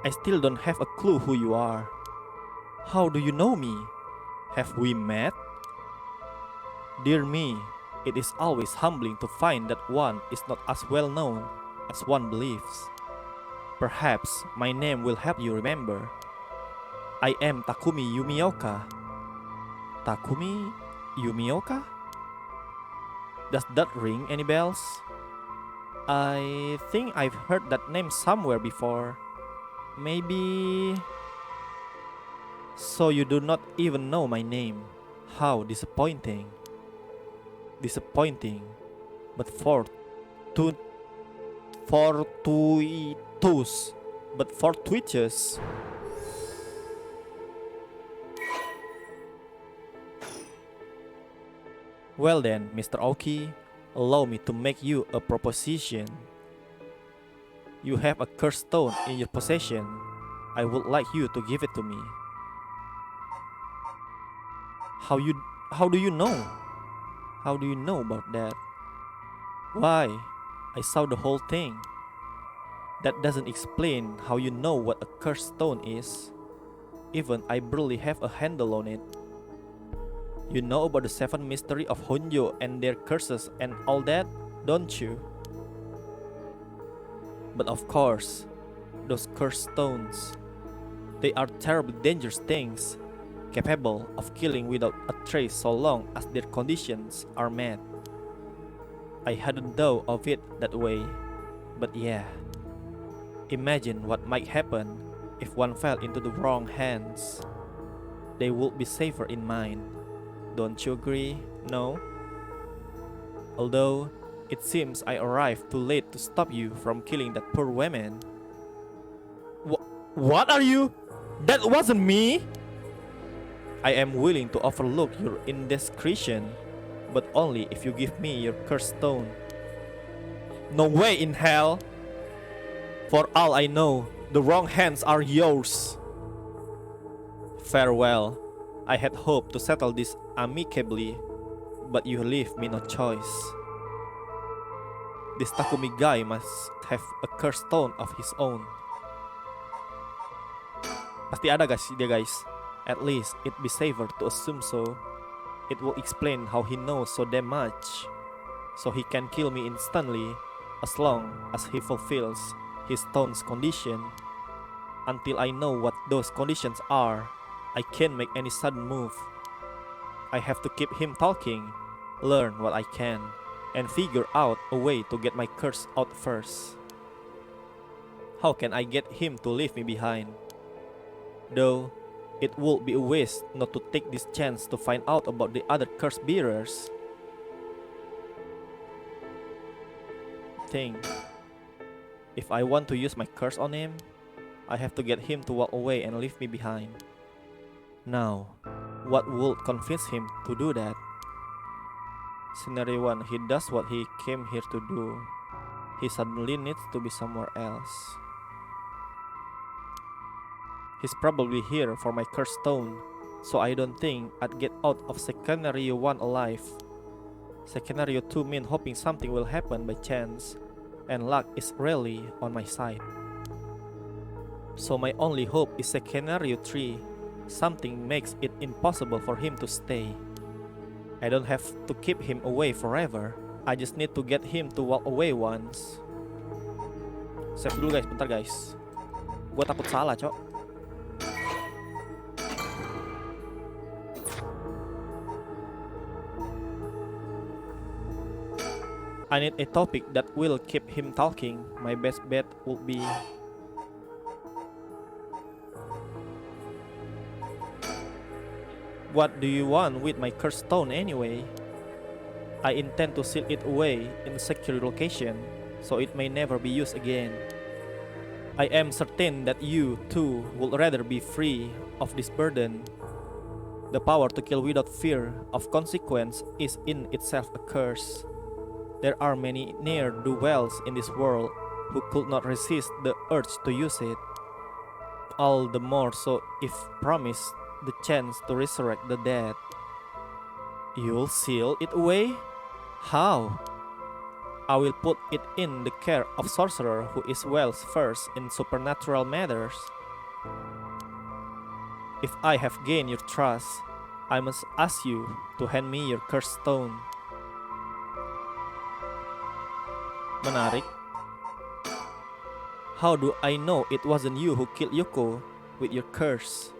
I still don't have a clue who you are. How do you know me? Have we met? Dear me, it is always humbling to find that one is not as well known as one believes. Perhaps my name will help you remember. I am Takumi Yumioka. Takumi Yumioka? Does that ring any bells? I think I've heard that name somewhere before. Maybe... So you do not even know my name. How disappointing. Disappointing. But fortuitous. But fortuitous. Well then, Mr. Oki, allow me to make you a proposition. You have a cursed stone in your possession. I would like you to give it to me. How do you know? How do you know about that? Why? I saw the whole thing. That doesn't explain how you know what a cursed stone is. Even I barely have a handle on it. You know about the 7 mystery of Honjo and their curses and all that, don't you? But of course, those cursed stones, they are terribly dangerous things, capable of killing without a trace so long as their conditions are met. I hadn't thought of it that way, but yeah. Imagine what might happen if one fell into the wrong hands. They would be safer in mine. Don't you agree? No? Although, it seems I arrived too late to stop you from killing that poor woman. What are you? That wasn't me! I am willing to overlook your indiscretion, but only if you give me your cursed stone. No way in hell! For all I know, the wrong hands are yours. Farewell. I had hoped to settle this amicably, but you leave me no choice. This Takumi guy must have a cursed stone of his own. Pasti ada guys dia guys. At least it'd be safer to assume so. It will explain how he knows so damn much. So he can kill me instantly as long as he fulfills his stone's condition. Until I know what those conditions are, I can't make any sudden move. I have to keep him talking, learn what I can, and figure out a way to get my curse out first. How can I get him to leave me behind? Though, it would be a waste not to take this chance to find out about the other curse bearers. Think. If I want to use my curse on him, I have to get him to walk away and leave me behind. Now, what would convince him to do that? Scenario 1, he does what he came here to do. He suddenly needs to be somewhere else. He's probably here for my cursed stone, so I don't think I'd get out of Scenario 1 alive. Scenario 2 means hoping something will happen by chance, and luck is rarely on my side. So my only hope is Scenario 3. Something makes it impossible for him to stay. I don't have to keep him away forever. I just need to get him to walk away once. Save dulu guys, bentar guys. Gua takut salah, cok. I need a topic that will keep him talking. My best bet would be... What do you want with my cursed stone anyway? I intend to seal it away in a secure location, so it may never be used again. I am certain that you, too, would rather be free of this burden. The power to kill without fear of consequence is in itself a curse. There are many ne'er-do-wells in this world who could not resist the urge to use it. All the more so if promised the chance to resurrect the dead. You'll seal it away? How? I will put it in the care of sorcerer who is well versed in supernatural matters. If I have gained your trust, I must ask you to hand me your cursed stone. Menarik. How do I know it wasn't you who killed Yoko with your curse?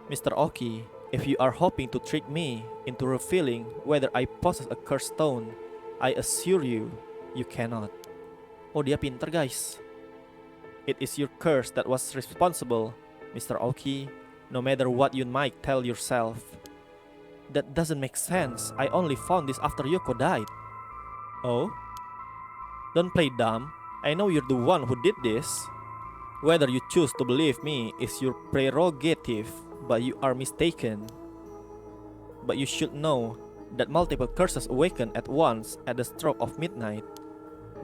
Mr. Oki, if you are hoping to trick me into revealing whether I possess a cursed stone, I assure you, you cannot. Oh, dia pinter, guys. It is your curse that was responsible, Mr. Oki, no matter what you might tell yourself. That doesn't make sense. I only found this after Yoko died. Oh? Don't play dumb. I know you're the one who did this. Whether you choose to believe me is your prerogative, but you are mistaken. But you should know that multiple curses awaken at once at the stroke of midnight.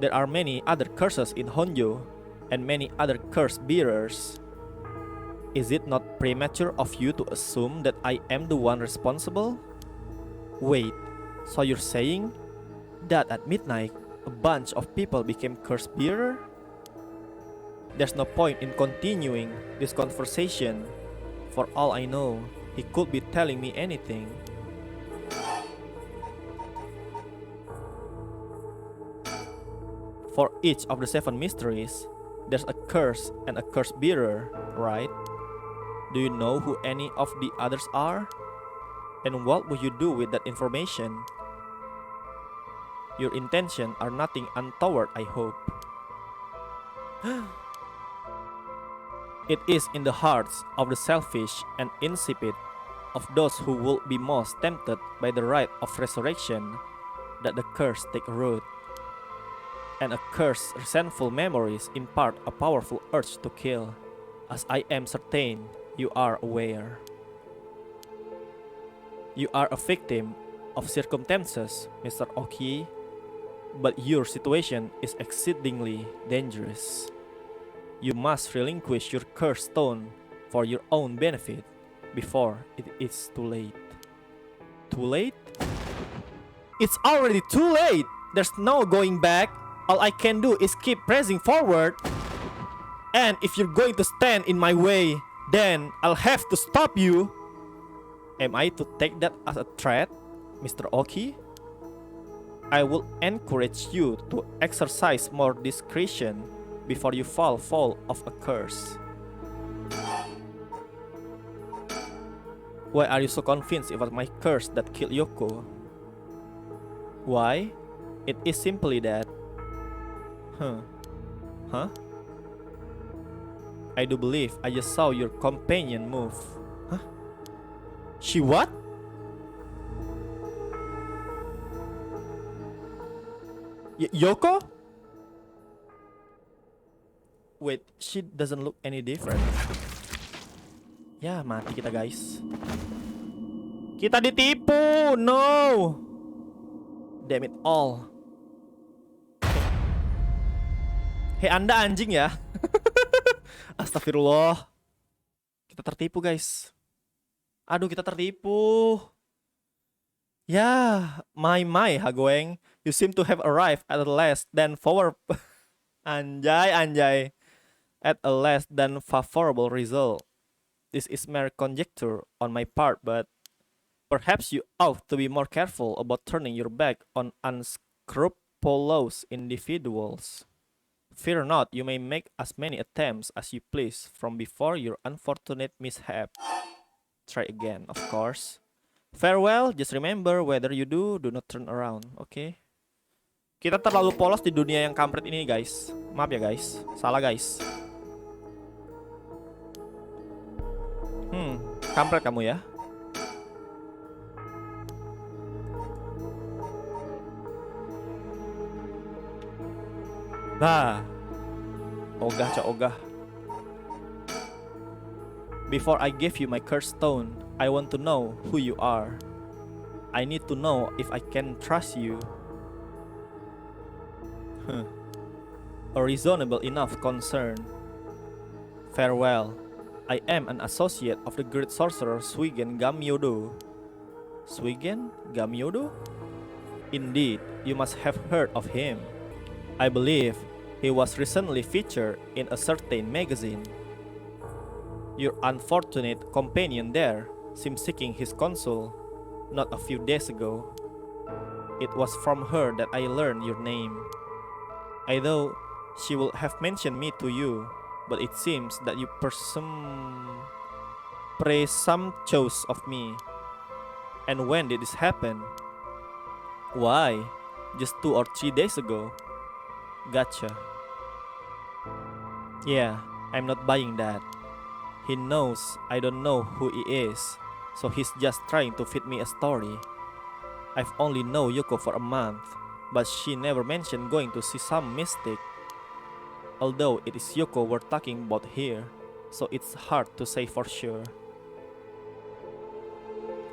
There are many other curses in Honjo, and many other curse bearers. Is it not premature of you to assume that I am the one responsible? Wait, so you're saying that at midnight, a bunch of people became curse bearer? There's no point in continuing this conversation. For all I know, he could be telling me anything. For each of the 7 mysteries, there's a curse and a curse bearer, right? Do you know who any of the others are? And what will you do with that information? Your intentions are nothing untoward, I hope. It is in the hearts of the selfish and insipid, of those who will be most tempted by the rite of resurrection, that the curse take root. And a curse resentful memories impart a powerful urge to kill, as I am certain you are aware. You are a victim of circumstances, Mr. Oki, but your situation is exceedingly dangerous. You must relinquish your cursed stone for your own benefit before it is too late. Too late? It's already too late! There's no going back. All I can do is keep pressing forward. And if you're going to stand in my way, then I'll have to stop you. Am I to take that as a threat, Mr. Oki? I will encourage you to exercise more discretion before you fall foul of a curse. Why are you so convinced it was my curse that killed Yoko? Why? It is simply that. Huh? I do believe I just saw your companion move. Huh? She what? Yoko? Wait, she doesn't look any different. Ya, mati kita, guys. Kita ditipu! No! Damn it all. Hei, Anda anjing ya. Astagfirullah. Kita tertipu, guys. Aduh, kita tertipu. Ya, my Hagoeng. You seem to have arrived at a less than anjay. At a less than favorable result. This is mere conjecture on my part, but perhaps you ought to be more careful about turning your back on unscrupulous individuals. Fear not, you may make as many attempts as you please from before your unfortunate mishap. Try again, of course. Farewell, just remember, whether you do not turn around, okay? Kita terlalu polos di dunia yang kampret ini guys. Maaf ya guys. Salah guys. Kampret kamu ya. Bah. Ogah cok ogah. Before I give you my cursed stone, I want to know who you are. I need to know if I can trust you. A reasonable enough concern. Farewell. I am an associate of the great sorcerer Suigen Gamyodo. Suigen Gamyodo? Indeed, you must have heard of him. I believe he was recently featured in a certain magazine. Your unfortunate companion there seems seeking his counsel not a few days ago. It was from her that I learned your name. I thought she would have mentioned me to you, but it seems that you presumptuous of me. And when did this happen? Why, just 2 or 3 days ago. Gotcha. Yeah, I'm not buying that. He knows I don't know who he is, so he's just trying to feed me a story. I've only known Yoko for a month, but she never mentioned going to see some mystic. Although it is Yoko we're talking about here, so it's hard to say for sure.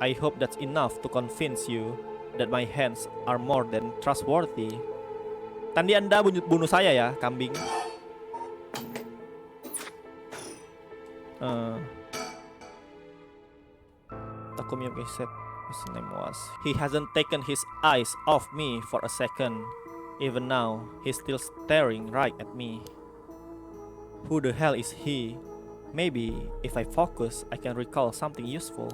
I hope that's enough to convince you that my hands are more than trustworthy. Tadi Anda bunuh saya ya, kambing. Takumi said his name was. He hasn't taken his eyes off me for a second. Even now, he's still staring right at me. Who the hell is he? Maybe if I focus, I can recall something useful.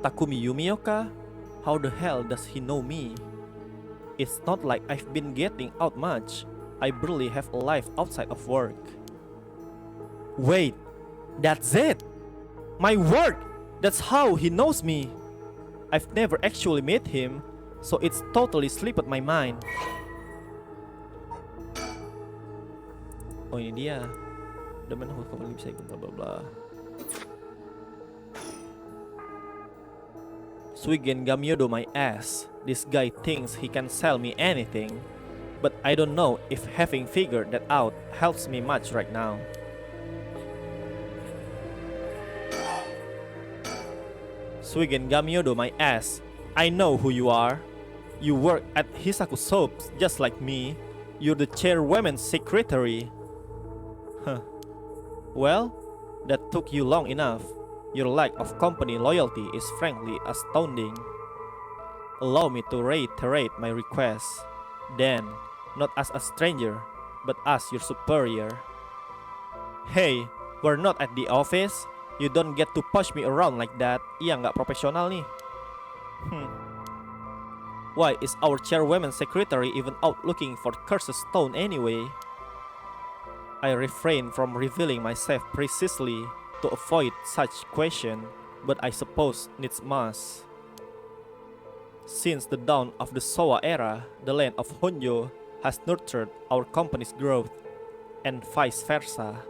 Takumi Yumioka? How the hell does he know me? It's not like I've been getting out much. I barely have a life outside of work. Wait, that's it! My work! That's how he knows me! I've never actually met him, so it's totally slipped my mind. Oh ini dia. The man who kembali bisa ikut bla bla bla. Suigen Gamyodo my ass. This guy thinks he can sell me anything. But I don't know if having figured that out helps me much right now. Suigen Gamyodo my ass. I know who you are. You work at Hisaku Soaps just like me. You're the chairwoman's secretary. Huh. Well, that took you long enough. Your lack of company loyalty is frankly astounding. Allow me to reiterate my request. Then, not as a stranger, but as your superior. Hey, we're not at the office. You don't get to push me around like that. Iya nggak profesional nih. Why is our chairwoman secretary even out looking for cursed stone anyway? I refrain from revealing myself precisely to avoid such question, but I suppose needs must. Since the dawn of the Showa era, the land of Honjo has nurtured our company's growth, and vice versa.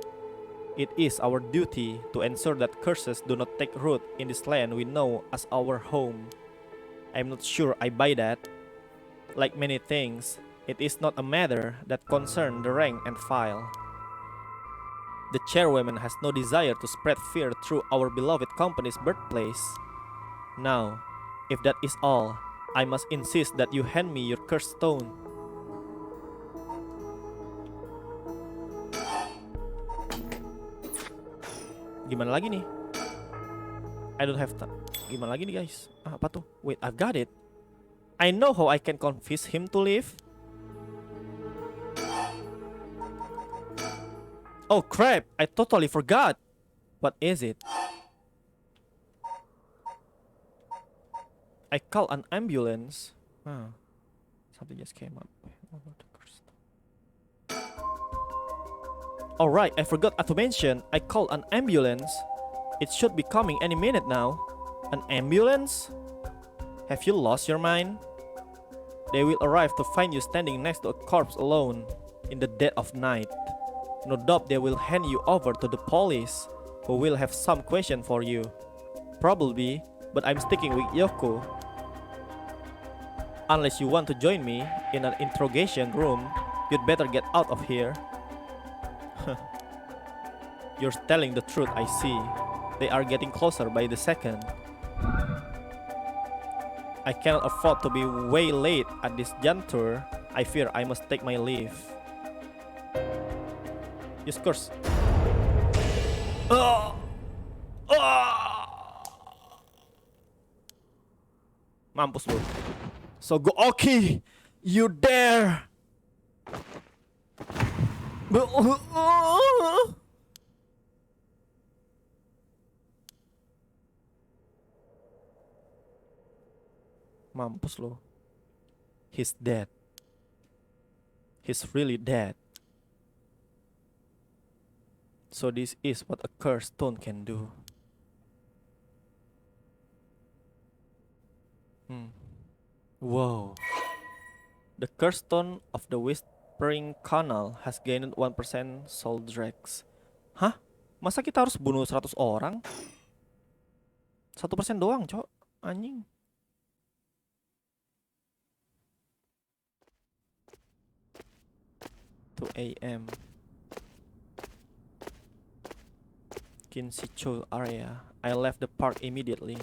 It is our duty to ensure that curses do not take root in this land we know as our home. I'm not sure I buy that. Like many things, it is not a matter that concerns the rank and file. The chairwoman has no desire to spread fear through our beloved company's birthplace. Now, if that is all, I must insist that you hand me your cursed stone. Gimana lagi nih? I don't have time. Gimana lagi nih guys? Apa tuh? Wait, I've got it. I know how I can convince him to leave. Oh crap, I totally forgot. What is it? I call an ambulance. Something just came up. Alright, I forgot to mention, I called an ambulance. It should be coming any minute now. An ambulance? Have you lost your mind? They will arrive to find you standing next to a corpse alone in the dead of night. No doubt they will hand you over to the police, who will have some question for you. Probably, but I'm sticking with Yoko. Unless you want to join me in an interrogation room, you'd better get out of here. You're telling the truth, I see. They are getting closer by the second. I cannot afford to be way late at this juncture. I fear I must take my leave. Use curse. Mampus lu. So go Oki, you dare. Mampus lo. He's dead. He's really dead. So this is what a cursed stone can do. Wow. The cursed stone of the Whispering Canal has gained 1% soul dregs. Hah? Masa kita harus bunuh 100 orang? 1% doang, cok. Anjing. AM Kinsicho area. I left the park immediately.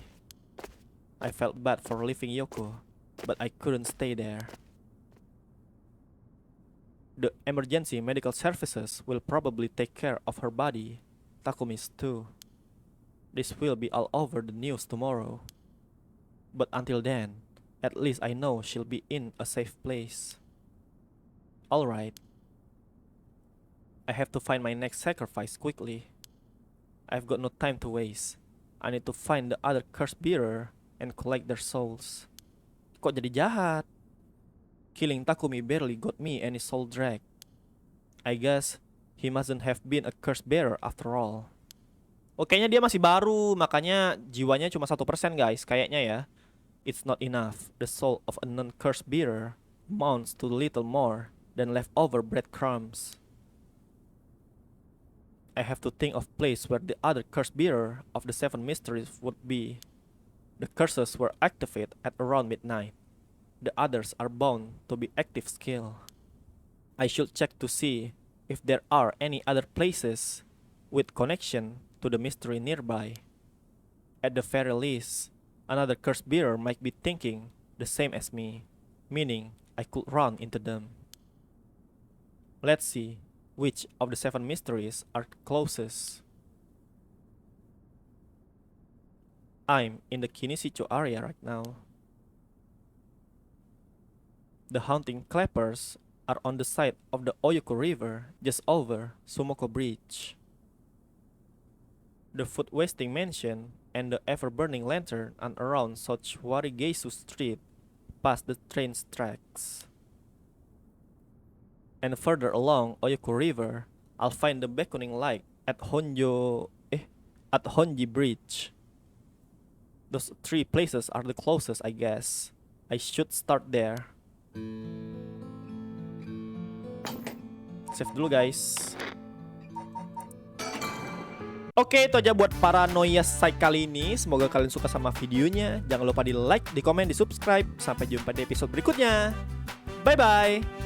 I felt bad for leaving Yoko, but I couldn't stay there. The emergency medical services will probably take care of her body. Takumi's too. This will be all over the news tomorrow. But until then, at least I know she'll be in a safe place. Alright. I have to find my next sacrifice quickly. I've got no time to waste. I need to find the other curse bearer and collect their souls. Kok jadi jahat? Killing Takumi barely got me any soul drag. I guess he mustn't have been a curse bearer after all. Oh, kayaknya dia masih baru, makanya jiwanya cuma 1% guys, kayaknya ya. It's not enough. The soul of a non-curse bearer amounts to little more than leftover breadcrumbs. I have to think of place where the other curse bearer of the 7 mysteries would be. The curses were activated at around midnight. The others are bound to be active still. I should check to see if there are any other places with connection to the mystery nearby. At the very least, another curse bearer might be thinking the same as me, meaning I could run into them. Let's see which of the 7 mysteries are closest. I'm in the Kinishicho area right now. The haunting clappers are on the side of the Oyoko River just over Sumoko Bridge. The food wasting mansion and the ever-burning lantern are around South Warigeisu Street past the train tracks. And further along Oyoko River, I'll find the beckoning light at Honjo, at Honji Bridge. Those 3 places are the closest, I guess. I should start there. Save dulu guys. Oke, itu aja buat Paranoia-Sight kali ini. Semoga kalian suka sama videonya. Jangan lupa di like, di komen, di subscribe. Sampai jumpa di episode berikutnya. Bye bye.